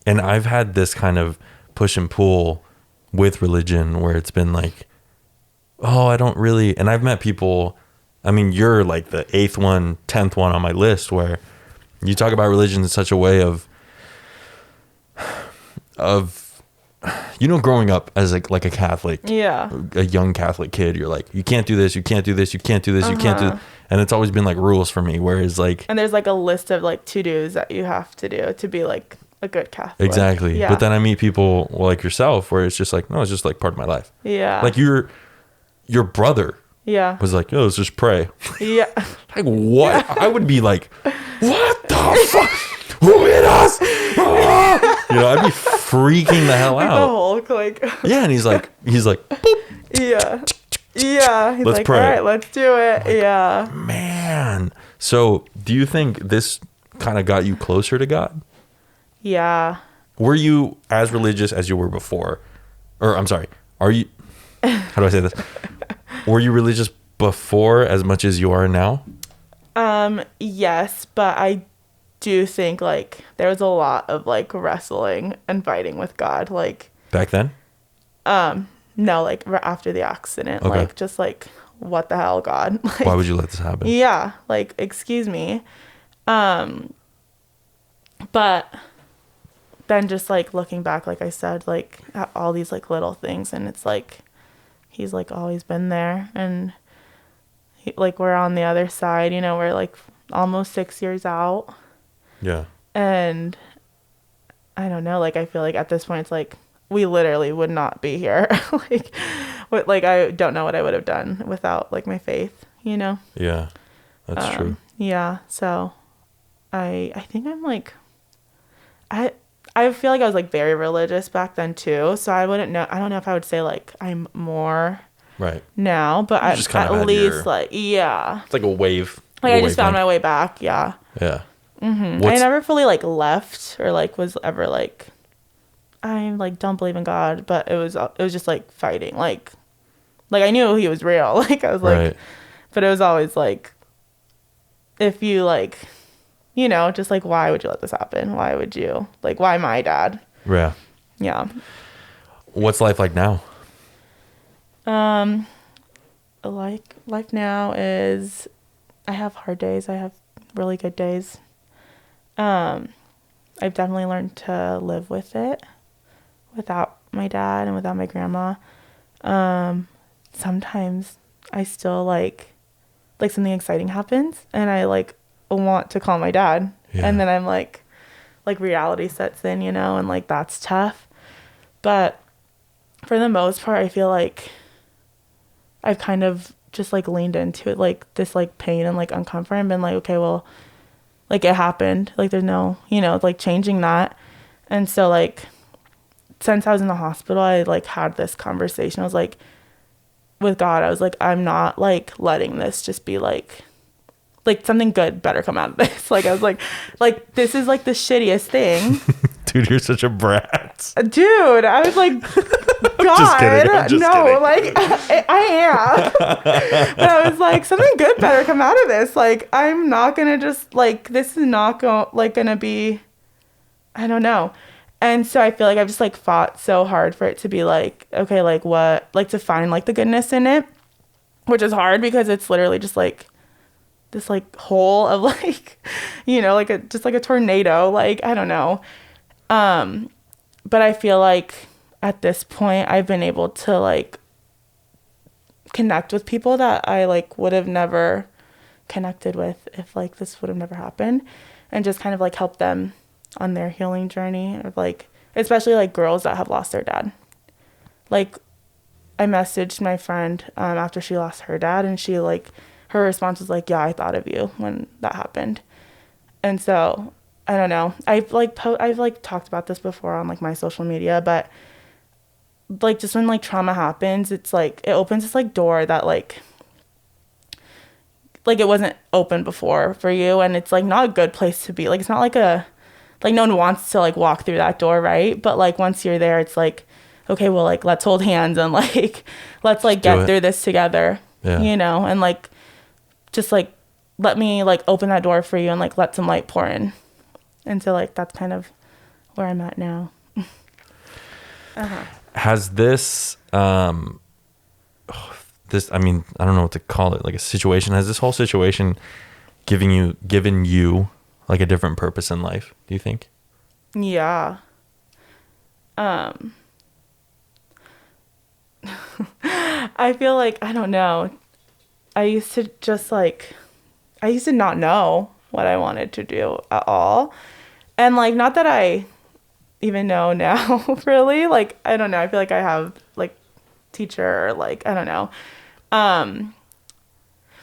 and I've had this kind of push and pull with religion where it's been like, oh, I don't really, and I've met people, I mean, you're like the 8th one, 10th one on my list where you talk about religion in such a way of, you know, growing up as like a Catholic, yeah, a young Catholic kid, you're like, you can't do this, you can't do this, you can't do this, you can't do this. And it's always been like rules for me, whereas like, and there's like a list of like to-dos that you have to do to be like a good Catholic. Exactly. Yeah. But then I meet people like yourself where it's just like, no, it's just like part of my life. Yeah. Like your brother was like, oh, let's just pray. Yeah. Like what? I would be like, what the fuck? Who hit us? Ah! You know, I'd be freaking the hell out. The Hulk, like. Yeah, and he's like, boop. Yeah. Yeah. He's Let's like, pray. all right, let's do it. Like, yeah. Man. So do you think this kind of got you closer to God? Yeah. Were you as religious as you were before? Or I'm sorry, are you, how do I say this? Were you religious before as much as you are now? Yes, but I do think like there was a lot of like wrestling and fighting with God, like back then. No, like after the accident, okay. like just like what the hell, God? Like, why would you let this happen? Yeah, like excuse me, but then just like looking back, like I said, like at all these like little things, and it's like he's like always been there, and like we're on the other side, you know, we're like almost 6 years out. Yeah. And I don't know, like I feel like at this point it's like we literally would not be here. like I don't know what I would have done without like my faith, you know? Yeah. That's true. Yeah. So I think I'm like I feel like I was like very religious back then too. So I don't know if I would say like I'm more right now, but at least like, yeah. It's like a wave. Like I just found my way back. Yeah. Yeah. Mm-hmm. I never fully like left or like was ever like, I like don't believe in God, but it was just like fighting. Like I knew he was real. Like I was like, right. But it was always like, if you like, you know, just like, why would you let this happen? Why would you like, why my dad? Yeah. Yeah. What's life like now? Life now is, I have hard days. I have really good days. I've definitely learned to live with it without my dad and without my grandma. Sometimes I still like something exciting happens and I like want to call my dad. Yeah. And then I'm like reality sets in, you know, and like that's tough. But for the most part, I feel like I've kind of just like leaned into it, like this like pain and like uncomfort, and been like, okay, well, like it happened, like there's no, you know, like changing that. And so like since I was in the hospital, I like had this conversation. I was like, with God, I was like, I'm not like letting this just be like something good better come out of this. Like I was like this is like the shittiest thing. Dude, you're such a brat. Dude, I was like, God, I'm just kidding. Like I am. But I was like, something good better come out of this. Like I'm not gonna just like, this is not gonna be, I don't know. And so I feel like I've just like fought so hard for it to be like, okay, like what, like to find like the goodness in it, which is hard because it's literally just like this like hole of like, you know, like just like a tornado. Like, I don't know. But I feel like at this point I've been able to like connect with people that I like would have never connected with if like this would have never happened, and just kind of like help them on their healing journey of like, especially like girls that have lost their dad. Like I messaged my friend after she lost her dad, and she like, her response was like, yeah, I thought of you when that happened. And so I don't know, I've like talked about this before on like my social media, but like just when like trauma happens, it's like it opens this like door that like it wasn't open before for you, and it's like not a good place to be. Like it's not like a, like no one wants to like walk through that door, right? But like once you're there, it's like, okay, well, like let's hold hands and like let's like get through this together. Yeah. You know, and like just like let me like open that door for you and like let some light pour in. And so like that's kind of where I'm at now. Has this I mean, I don't know what to call it, like a situation, has this whole situation given you like a different purpose in life, do you think? Yeah. I feel like, I don't know. I used to not know what I wanted to do at all. And like, not that I even know now, really. Like, I don't know. I feel like I have like teacher, or like, I don't know.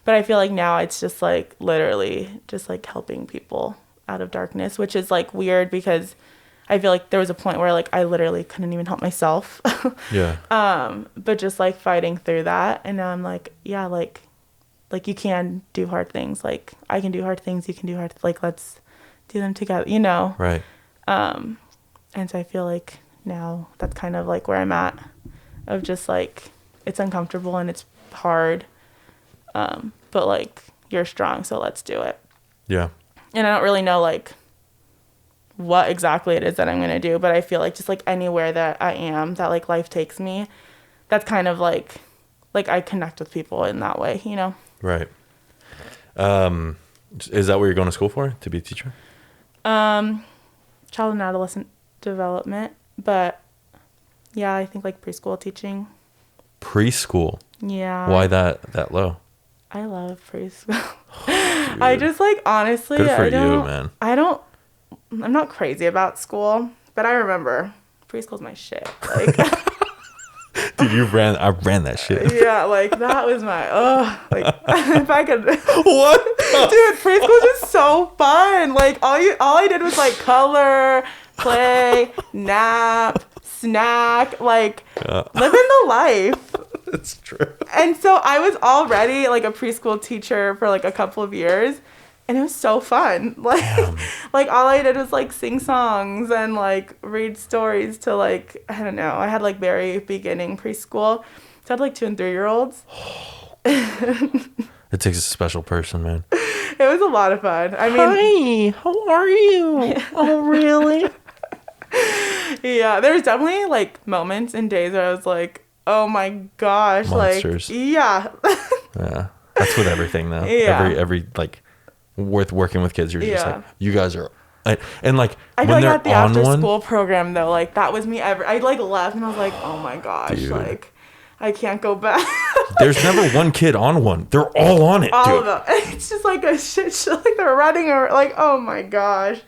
But I feel like now it's just like literally just like helping people out of darkness, which is like weird because I feel like there was a point where like I literally couldn't even help myself. Yeah. But just like fighting through that, and now I'm like, yeah, like you can do hard things. Like I can do hard things, you can do hard, like let's do them together, you know? Right. And so I feel like now that's kind of like where I'm at, of just like it's uncomfortable and it's hard, but like you're strong, so let's do it. Yeah. And I don't really know like what exactly it is that I'm gonna do, but I feel like just like anywhere that I am, that like life takes me, that's kind of like I connect with people in that way, you know? Right. Is that what you're going to school for, to be a teacher? Child and adolescent development, but yeah, I think like preschool teaching. Preschool? Yeah. Why that low? I love preschool. I just like, honestly, good for you, man. I'm not crazy about school, but I remember preschool's my shit. Like, dude, I ran that shit. Yeah, like that was my like if I could. What? Dude, preschool was just so fun. Like all I did was like color, play, nap, snack, like living the life. It's true. And so I was already like a preschool teacher for like a couple of years. And it was so fun. Like, like all I did was like sing songs and like read stories to like, I don't know. I had like very beginning preschool. So I had like 2 and 3-year-olds. It takes a special person, man. It was a lot of fun. I mean, hi, how are you? Oh, really? Yeah, there was definitely like moments and days where I was like, oh my gosh. Monsters. Like, yeah. Yeah. That's with everything though. Yeah. Every like worth working with kids, you're just like, you guys are, and like I when feel like they're at the on after one school program though, like that was me ever. I like left and I was like, oh my gosh, dude. Like I can't go back. There's never one kid on one. They're all on it, all dude. of them. It's just like a shit show. Like they're running or like, oh my gosh.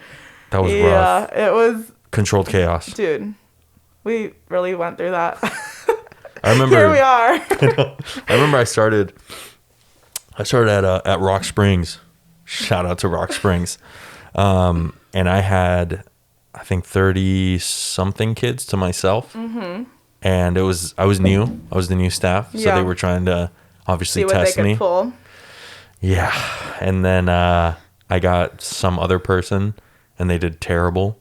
That was rough. Yeah, it was controlled chaos. Dude, we really went through that. I remember. Here we are. I remember I started at Rock Springs. Shout out to Rock Springs. And I had, I think 30 something kids to myself. Mm-hmm. And I was new. I was the new staff. So they were trying to obviously test me. Pull. Yeah. And then, I got some other person and they did terrible.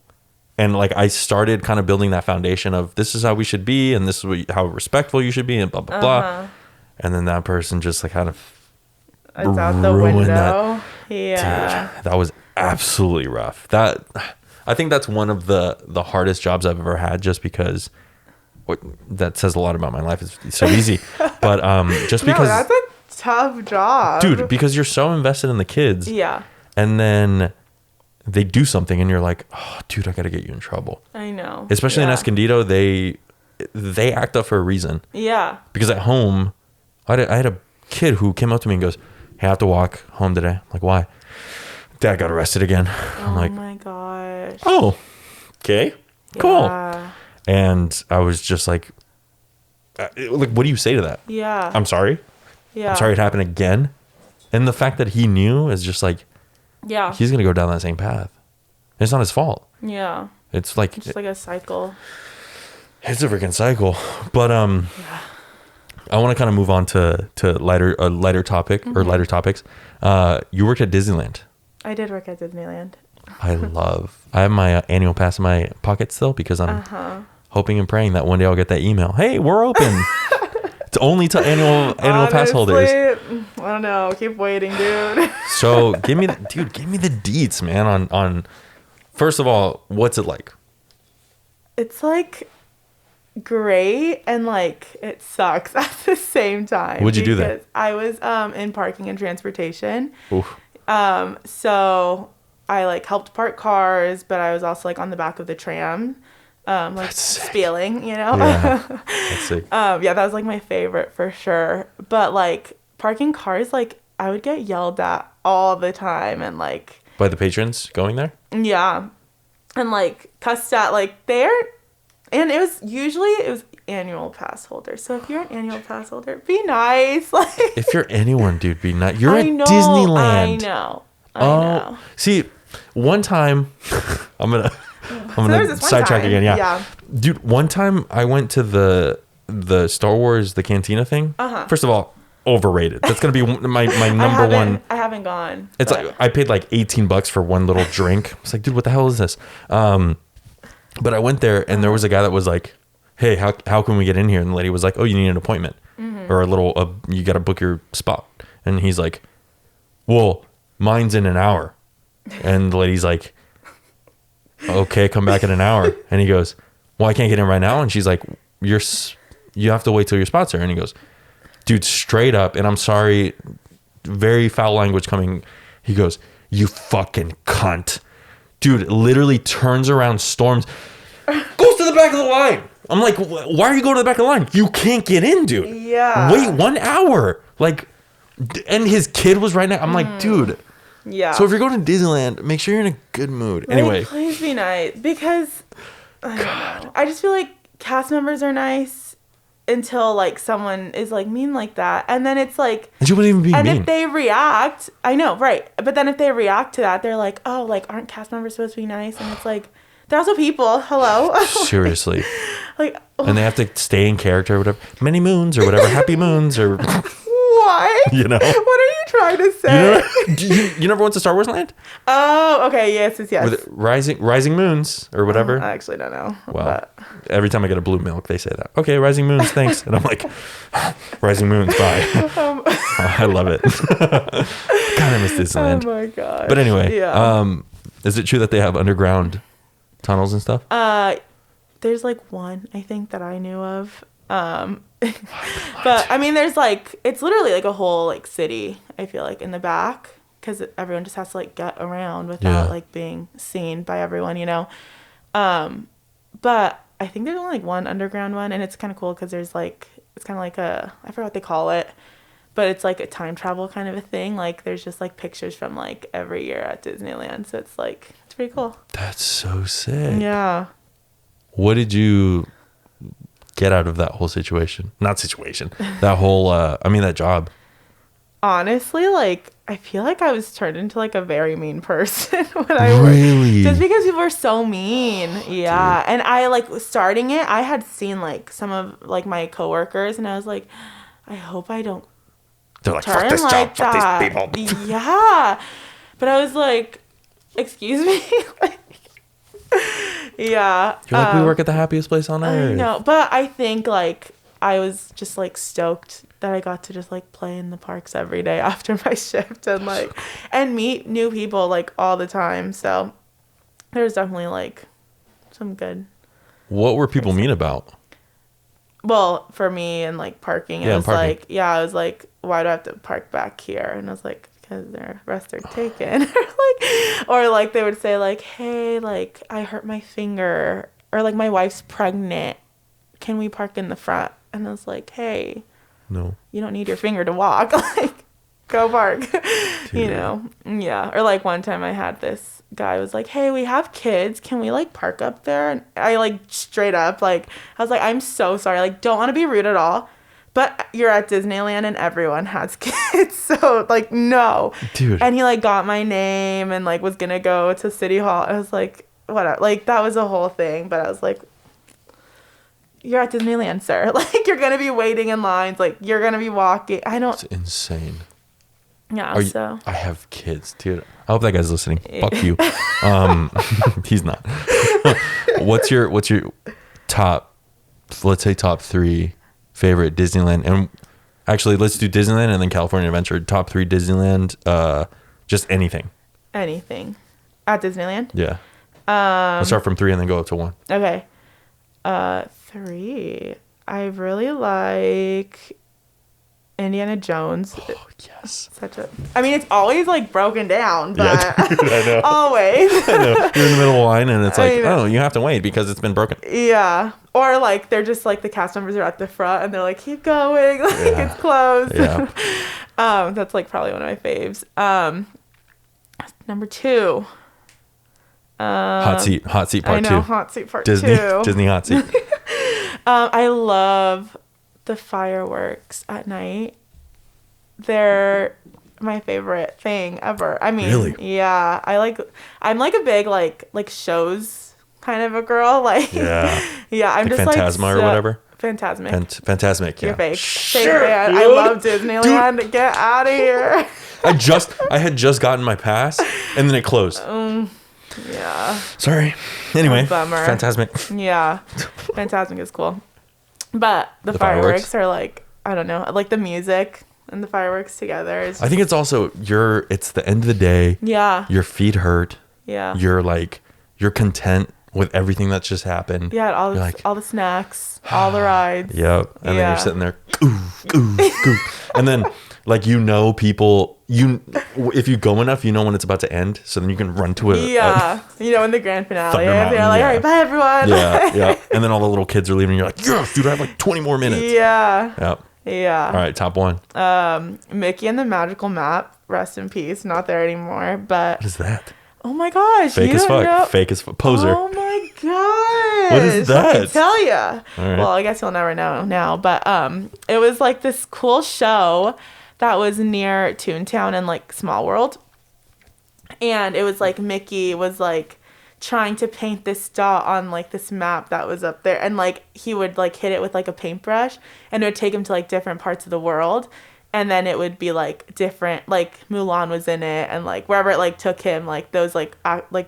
And like, I started kind of building that foundation of this is how we should be. And this is how respectful you should be and blah, blah, blah. And then that person just like kind of it's out the window. That. Yeah. Dude, that was absolutely rough. I think that's one of the hardest jobs I've ever had just because that says a lot about my life. It's so easy. But just because that's a tough job. Dude, because you're so invested in the kids. Yeah. And then they do something and you're like, oh, dude, I got to get you in trouble. I know. Especially in Escondido, they act up for a reason. Yeah. Because at home, I had a kid who came up to me and goes, hey, I have to walk home today. I'm like, why? Dad got arrested again. I'm like, oh my gosh. Oh, okay, cool. Yeah. And I was just like, what do you say to that? Yeah. I'm sorry. Yeah. I'm sorry it happened again. And the fact that he knew is just like, yeah, he's going to go down that same path. It's not his fault. Yeah. It's like, just like a cycle. It's a freaking cycle. But, yeah. I want to kind of move on to lighter topic or lighter topics. You worked at Disneyland. I did work at Disneyland. I have my annual pass in my pocket still because I'm hoping and praying that one day I'll get that email. Hey, we're open. It's only to annual pass holders. I don't know. Keep waiting, dude. So give me the deets, man. On first of all, what's it like? It's like great and like it sucks at the same time. What'd you do there? I was in parking and transportation. Oof. So I like helped park cars, but I was also like on the back of the tram, like spieling, you know. Yeah, that's sick. Yeah, that was like my favorite for sure. But like parking cars, like I would get yelled at all the time and like by the patrons going there. Yeah, and like cussed at like there. And it was annual pass holder. So if you're an annual pass holder, be nice. Like if you're anyone, dude, be nice. You're at Disneyland. I know. See, one time I'm gonna sidetrack again. Yeah. Dude, one time I went to the Star Wars the Cantina thing. First of all, overrated. That's gonna be my number one. I haven't gone. It's like I paid like $18 for one little drink. I was like, dude, what the hell is this? But I went there and there was a guy that was like, hey, how can we get in here? And the lady was like, oh, you need an appointment or you got to book your spot. And he's like, well, mine's in an hour. And the lady's like, okay, come back in an hour. And he goes, well, I can't get in right now. And she's like, you have to wait till your spot's there. And he goes, dude, straight up. And I'm sorry, very foul language coming. He goes, you fucking cunt. Dude, literally turns around, storms, goes to the back of the line. I'm like, why are you going to the back of the line? You can't get in, dude. Yeah. Wait 1 hour. Like, and his kid was right now. I'm like, dude. Yeah. So if you're going to Disneyland, make sure you're in a good mood. Like, anyway. Please be nice. Because, I just feel like cast members are nice until like someone is like mean like that. And then it's like. And you wouldn't even be mean. And if they react, I know, right. But then if they react to that, they're like, oh, like aren't cast members supposed to be nice? And it's like, they're also people. Hello. Seriously. Like, and they have to stay in character or whatever. Many moons or whatever. Happy moons or... What? You know? What are you trying to say? You never went to Star Wars Land? Oh, okay. Yes. With rising moons or whatever. I actually don't know. Well, every time I get a blue milk, they say that. Okay, rising moons, thanks. And I'm like, rising moons, bye. I love it. God, I miss Disneyland. Oh my god. But anyway, is it true that they have underground tunnels and stuff? There's like one I think that I knew of. But I mean, there's like, it's literally like a whole like city, I feel like, in the back, because everyone just has to like get around without like being seen by everyone, you know. But I think there's only like one underground one, and it's kind of cool because there's like, it's kind of like I forgot what they call it, but it's like a time travel kind of a thing. Like there's just like pictures from like every year at Disneyland, so it's like, it's pretty cool. That's so sick. Yeah. What did you get out of that whole situation? Not situation. That whole, that job. Honestly, like, I feel like I was turned into like a very mean person when I really? Just because people were so mean. Yeah. Dude. And I like starting it, I had seen like some of like my coworkers, and I was like, I hope I don't. They're like, fuck this job, fuck these people. Yeah. But I was like, excuse me? Yeah. You're like, we work at the happiest place on earth. I know, but I think like I was just like stoked that I got to just like play in the parks every day after my shift and like and meet new people like all the time. So there was definitely like some good. What were people mean about? Well, for me and like parking, it was like, I was like, why do I have to park back here? And I was like, because the rest are taken. or like they would say like, hey, like I hurt my finger, or like my wife's pregnant, can we park in the front? And I was like, hey, no, you don't need your finger to walk. Like, go park. You know. Yeah. Or like one time I had this guy was like, hey, we have kids, can we like park up there? And I like straight up like, I was like, I'm so sorry, like don't want to be rude at all, but you're at Disneyland and everyone has kids, so like no. Dude. And he like got my name and like was gonna go to City Hall. I was like, whatever. Like that was a whole thing, but I was like, you're at Disneyland, sir. Like you're gonna be waiting in lines. Like you're gonna be walking. It's insane. Yeah. I have kids, dude. I hope that guy's listening. Fuck you. He's not. What's your top? Let's say top 3 favorite Disneyland, and actually let's do Disneyland and then California Adventure. Top 3 Disneyland, just anything at Disneyland. Yeah. Let's start from 3 and then go up to 1. Okay. 3, I really like Indiana Jones. Oh yes. I mean, it's always like broken down, but dude, I know. Always. I know. You're in the middle of a line and it's like, oh, you have to wait because it's been broken. Yeah. Or like they're just like the cast members are at the front and they're like, keep going, like it's closed. Yeah. That's like probably one of my faves. Number 2. Hot seat part 2. I know, hot seat part 2. Disney hot seat. I love the fireworks at night. They're my favorite thing ever. I mean, really? Yeah, I'm like a big like shows kind of a girl. Like, yeah, I'm like just Phantasma or whatever. Phantasmic. Ffantasmic. Yeah. You're fake. Sure, man. I love Disneyland. Dude. Get out of here. I had just gotten my pass and then it closed. Yeah. Sorry. Anyway, bummer. Phantasmic. Yeah, Phantasmic is cool, but the fireworks are like, I don't know, like the music and the fireworks together. I think it's also it's the end of the day. Yeah. Your feet hurt. Yeah. You're content with everything that's just happened. Yeah, all the snacks, all the rides. Yep. And then you're sitting there, and then like people. If you go enough, you know when it's about to end, so then you can run to it. Yeah, in the grand finale, they're like, all right, bye everyone. Yeah. And then all the little kids are leaving, and you're like, yes, dude, I have like 20 more minutes. Yeah. Yep. Yeah. All right, top 1. Mickey and the Magical Map, rest in peace, not there anymore. But what is that? Oh my gosh, fake as fuck. Know? Fake as fuck. Poser. Oh my gosh. What is that? I can tell you. Right. Well, I guess you'll never know now. But it was like this cool show that was near Toontown and like Small World, and it was like Mickey was like trying to paint this dot on like this map that was up there, and like he would like hit it with like a paintbrush, and it would take him to like different parts of the world, and then it would be like different, like Mulan was in it, and like wherever it like took him, like those like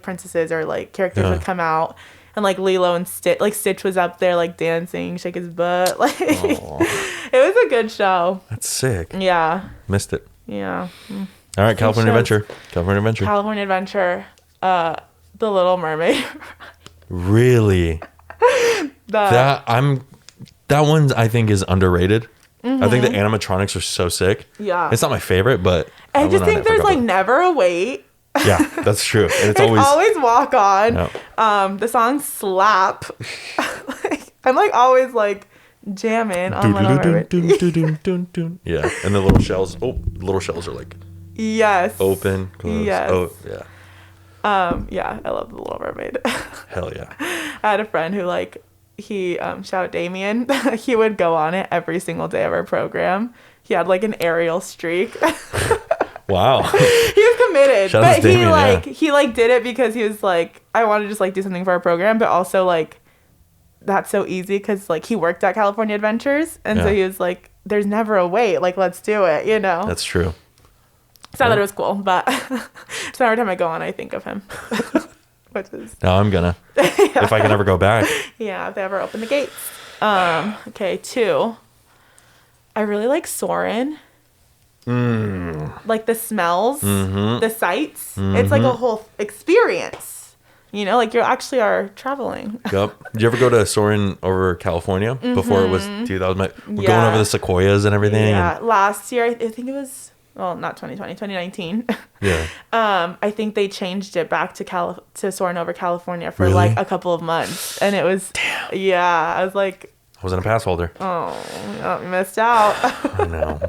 princesses or like characters would come out, and like Lilo and Stitch was up there like dancing, shake his butt, like it was a good show. That's sick. Yeah, missed it. Yeah. All right, California Adventure. The Little Mermaid. Really? That one I think is underrated. I think the animatronics are so sick. Yeah. It's not my favorite, but I just think there's like never a wait. Yeah, that's true. And it's always walk on. Yep. The songs slap. Like, I'm like always like jamming on Little Mermaid. Yeah, and the little shells. Oh, the little shells are like open, close. Yes. Oh, yeah. Yeah, I love the Little Mermaid. Hell yeah. I had a friend who like he shout out Damien. He would go on it every single day of our program. He had like an aerial streak. Wow. He was committed. Shout out to Damien, he like did it because he was like, I want to just like do something for our program, but also like that's so easy because like he worked at California Adventures, and so he was like, there's never a wait, like let's do it, you know. That's true. So I thought it was cool, but so every time I go on, I think of him. Which is now I'm gonna if I can ever go back. Yeah, if they ever open the gates. Okay, 2. I really like Soarin'. Like the smells, the sights. It's like a whole experience. You know, like you actually are traveling. Yep. Did you ever go to Soarin' over California before it was, dude, that was we're going over the sequoias and everything. Yeah. Last year, I think it was, well, not 2020, 2019. Yeah. I think they changed it back to Soarin' over California for like a couple of months. And it was, yeah, I was like, I wasn't a pass holder. Oh, you missed out. I know.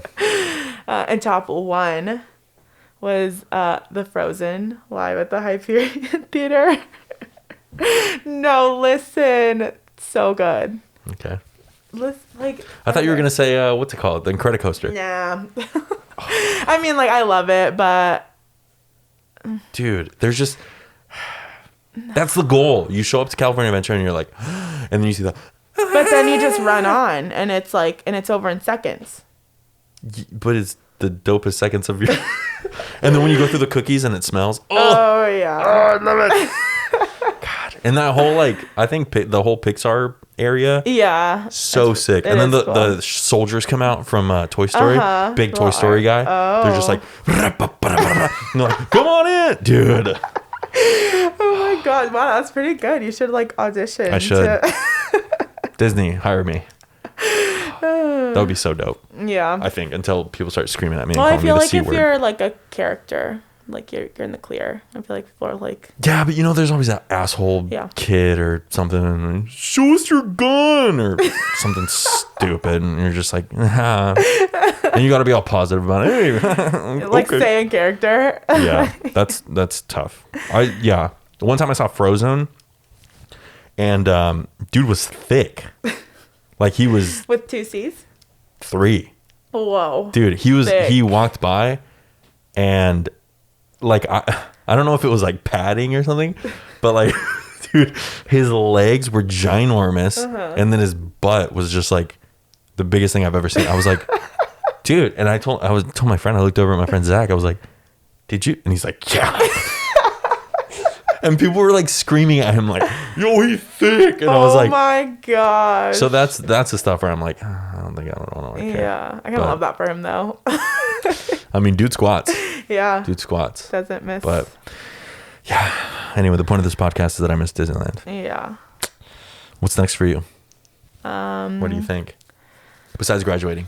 And top 1 was the Frozen live at the Hyperion Theater. No, listen, so good. Okay. Like I thought you were gonna say what's it called, the Incredicoaster. Yeah. I mean, like I love it, but dude, there's just that's the goal. You show up to California Adventure and you're like, and then you see the. But then you just run on, and it's like, and it's over in seconds. But it's the dopest seconds of your. And then when you go through the cookies and it smells. Oh yeah. Oh, I love it. God, and that whole like, I think the whole Pixar area. Yeah. So sick. And then the soldiers come out from Toy Story. Big Toy Story guy. Oh. They're just like, come on in, dude. Oh my god! Wow, that's pretty good. You should like audition. I should. Disney, hire me. That would be so dope. Yeah. I think until people start screaming at me. Well, and I feel me like the if C-word. you're like a character, like you're in the clear. I feel like people are like. Yeah, but you know, there's always that asshole kid or something. Show us your gun or something stupid, and you're just like, and you got to be all positive about it. Hey, like stay in character. Yeah, that's tough. The one time I saw Frozen. And dude was thick. Like he was with 2 C's? 3. Whoa. Dude, he walked by and like I don't know if it was like padding or something, but like dude, his legs were ginormous and then his butt was just like the biggest thing I've ever seen. I was like, dude, and I told my friend, I looked over at my friend Zach, I was like, did you? And he's like, yeah. And people were like screaming at him like, yo, he's thick. And I was like, oh my gosh. So that's the stuff where I'm like, I don't care. Yeah. I kind of love that for him though. I mean, dude squats. Yeah. Dude squats. Doesn't miss. But yeah. Anyway, the point of this podcast is that I miss Disneyland. Yeah. What's next for you? What do you think? Besides graduating.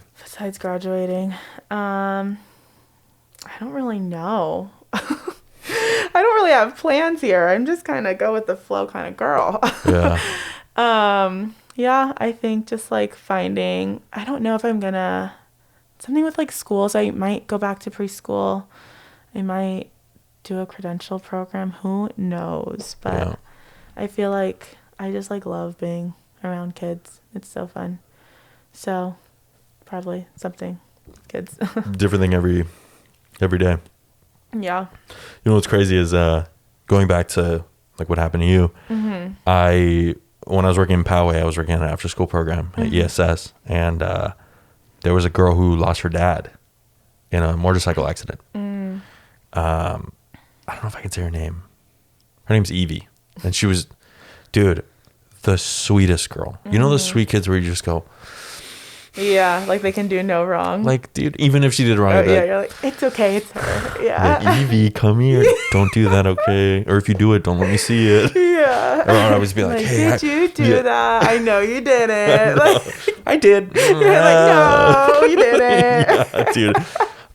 I don't really know. I don't really have plans here. I'm just kind of go with the flow kind of girl. Yeah. Yeah, I think just like finding, I don't know if I'm gonna, something with like schools. I might go back to preschool. I might do a credential program. Who knows? But I feel like I just like love being around kids. It's so fun. So probably something kids. Different thing every day. Yeah. You know what's crazy is going back to like what happened to you. When I was working in Poway, I was working in an after school program at ESS, and there was a girl who lost her dad in a motorcycle accident. I don't know if I can say her name. Her name's Evie, and she was, dude, the sweetest girl. You know those sweet kids where you just go, yeah, like they can do no wrong. Like, dude, even if she did wrong, you're like, it's okay, it's her. Yeah. Evie, come here. Don't do that, okay? Or if you do it, don't let me see it. Yeah. Or I'd always be like, hey, did you do that? I know you didn't. Like, I did. You're like, no, you didn't. Yeah, dude.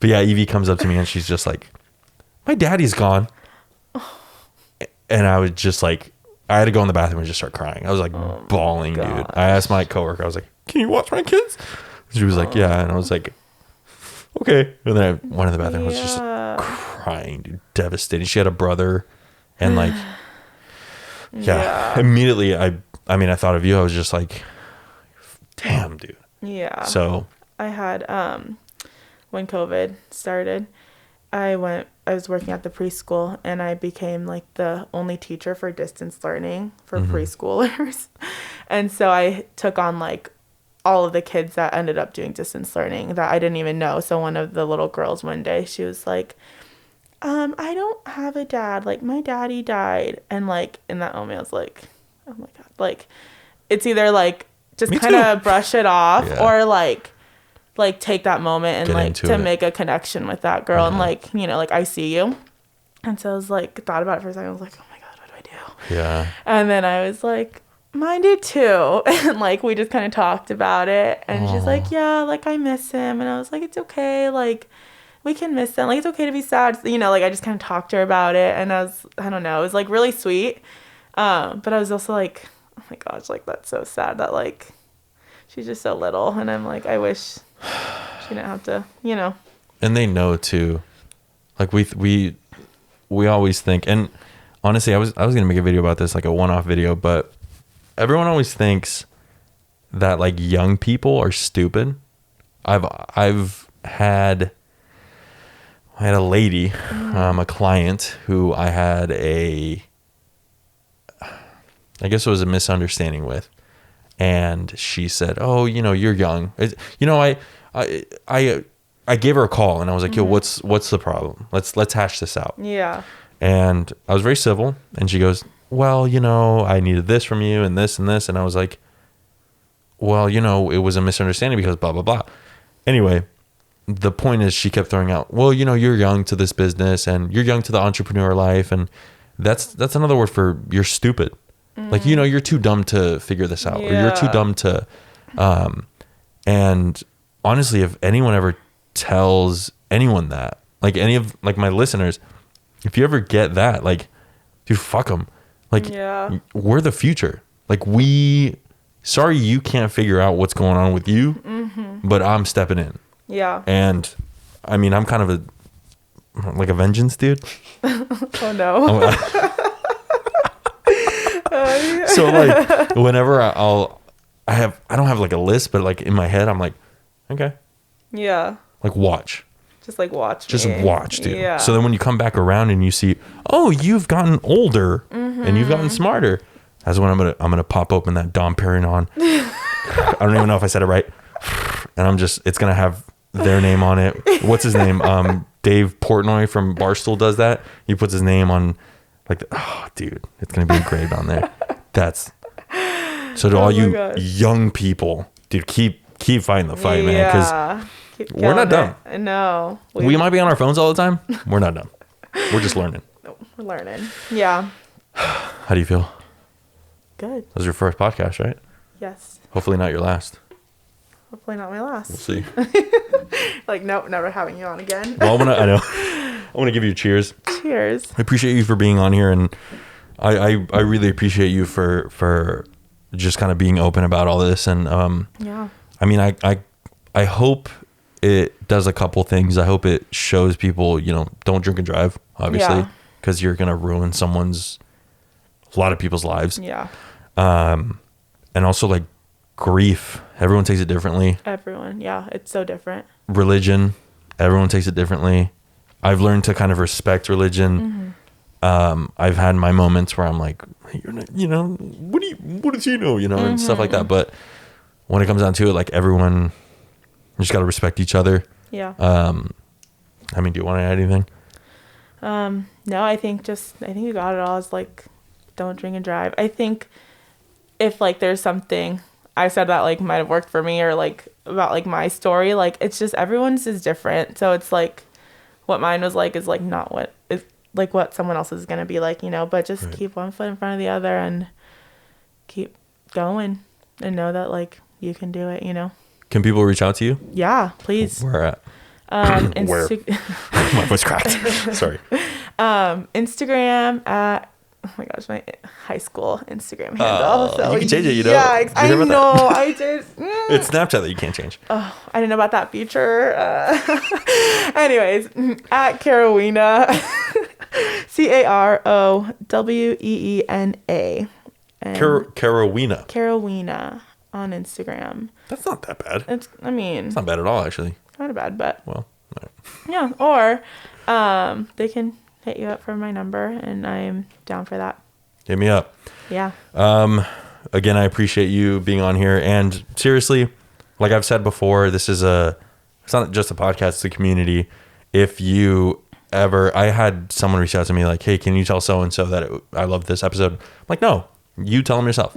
But yeah, Evie comes up to me and she's just like, my daddy's gone. And I was just like, I had to go in the bathroom and just start crying. I was like bawling, dude. I asked my coworker, I was like, can you watch my kids? She was like, yeah. And I was like, okay. And then I went in the bathroom and was just crying, dude, devastated. She had a brother, and like, immediately I thought of you. I was just like, damn, dude. Yeah. So I had, when COVID started, I was working at the preschool, and I became like the only teacher for distance learning for preschoolers. And so I took on like all of the kids that ended up doing distance learning that I didn't even know. So one of the little girls one day, she was like, I don't have a dad. Like, my daddy died. And like in that moment, I was like, oh my God. Like, it's either like just kind of brush it off or like take that moment and like to make a connection with that girl and like, you know, like I see you. And so I was like, thought about it for a second. I was like, oh my God, what do I do? Yeah. And then I was like, mine do too. And like, we just kind of talked about it, and she's like, yeah, like I miss him. And I was like, it's okay. Like, we can miss him. Like, it's okay to be sad. You know, like I just kind of talked to her about it, and I don't know. It was like really sweet. But I was also like, oh my gosh, like that's so sad that like she's just so little. And I'm like, I wish she didn't have to, you know. And they know too. Like we always think, and honestly, I was gonna make a video about this, like a one-off video, but everyone always thinks that like young people are stupid. I've had a lady, a client who I had I guess it was a misunderstanding with, and she said, "Oh, you know, you're young." You know, I gave her a call and I was like, "Yo, what's the problem? Let's hash this out." Yeah. And I was very civil, and she goes, well, you know, I needed this from you and this and this. And I was like, well, you know, it was a misunderstanding because blah, blah, blah. Anyway, the point is she kept throwing out, well, you know, you're young to this business and you're young to the entrepreneur life. And that's another word for you're stupid. Like, you know, you're too dumb to figure this out, or you're too dumb to, and honestly, if anyone ever tells anyone that, like any of like my listeners, if you ever get that, like, dude, fuck them. Like, we're the future. Like, sorry you can't figure out what's going on with you, but I'm stepping in. Yeah. And I mean, I'm kind of like a vengeance dude. Oh no. So like, whenever I don't have like a list, but like in my head, I'm like, okay. Yeah. Like watch. Just like watch me. Just watch, dude. Yeah. So then when you come back around and you see, oh, you've gotten older and you've gotten smarter, that's when I'm gonna pop open that Dom Perignon. I don't even know if I said it right. And it's gonna have their name on it. What's his name? Dave Portnoy from Barstool does that. He puts his name on like dude, it's gonna be engraved on there. So to all you young people, dude, keep fighting the fight, man, because we're not done. No. We might be on our phones all the time. We're not done. We're just learning. We're learning. Yeah. How do you feel? Good. That was your first podcast, right? Yes. Hopefully not your last. Hopefully not my last. We'll see. Like, nope, never having you on again. Well, I know. I want to give you cheers. Cheers. I appreciate you for being on here, and I really appreciate you for just kind of being open about all this. And yeah. I mean, I hope it does a couple things. I hope it shows people, you know, don't drink and drive, obviously, because you're going to ruin a lot of people's lives. Yeah. And also like grief. Everyone takes it differently. Everyone. Yeah. It's so different. Religion. Everyone takes it differently. I've learned to kind of respect religion. I've had my moments where I'm like, you're not, what does he know, and stuff like that. But when it comes down to it, like everyone just got to respect each other. Yeah. I mean, do you want to add anything? No, I think you got it all. It's like, don't drink and drive. I think if like there's something I said that like might have worked for me or like about like my story, like it's just everyone's is different. So it's like what mine was like is like not what is like what someone else is going to be like, but just keep one foot in front of the other and keep going and know that like you can do it, Can people reach out to you? Yeah, please. Where at? Where? My voice cracked. Sorry. Instagram at, oh my gosh, my high school Instagram handle. So you can change it, Yeah, I know. I did. It's Snapchat that you can't change. Oh, I didn't know about that feature. Anyways, at Carowena, CarOweena. Carowena. Carowena on Instagram. That's not that bad. It's not bad at all, actually. Kind of bad, but well, right. Yeah. Or they can hit you up for my number, and I'm down for that. Hit me up. Yeah. Again, I appreciate you being on here, and seriously, like I've said before, it's not just a podcast, it's a community. If you ever, I had someone reach out to me like, hey, can you tell so-and-so that I love this episode? I'm like, no, you tell them yourself.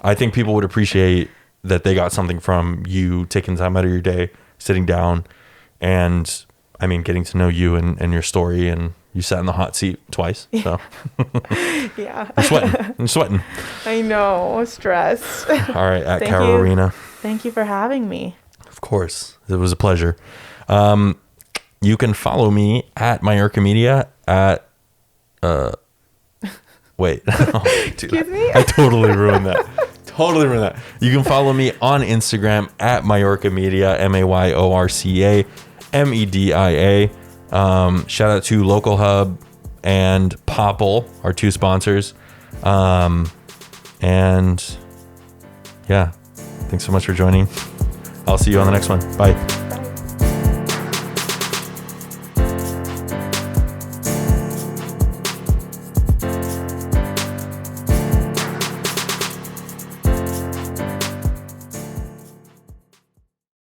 I think people would appreciate that they got something from you taking time out of your day, sitting down, and I mean, getting to know you and your story, and you sat in the hot seat twice. So yeah, I'm sweating. I know, stressed. All right, at Carowena. Thank you for having me. Of course, it was a pleasure. You can follow me at Mayorca Media at wait. Oh, dude, excuse me. I totally ruined that. You can follow me on Instagram at Mayorca Media, Mayorca Media. Shout out to Local Hub and Popple, our two sponsors. And yeah, thanks so much for joining. I'll see you on the next one. Bye.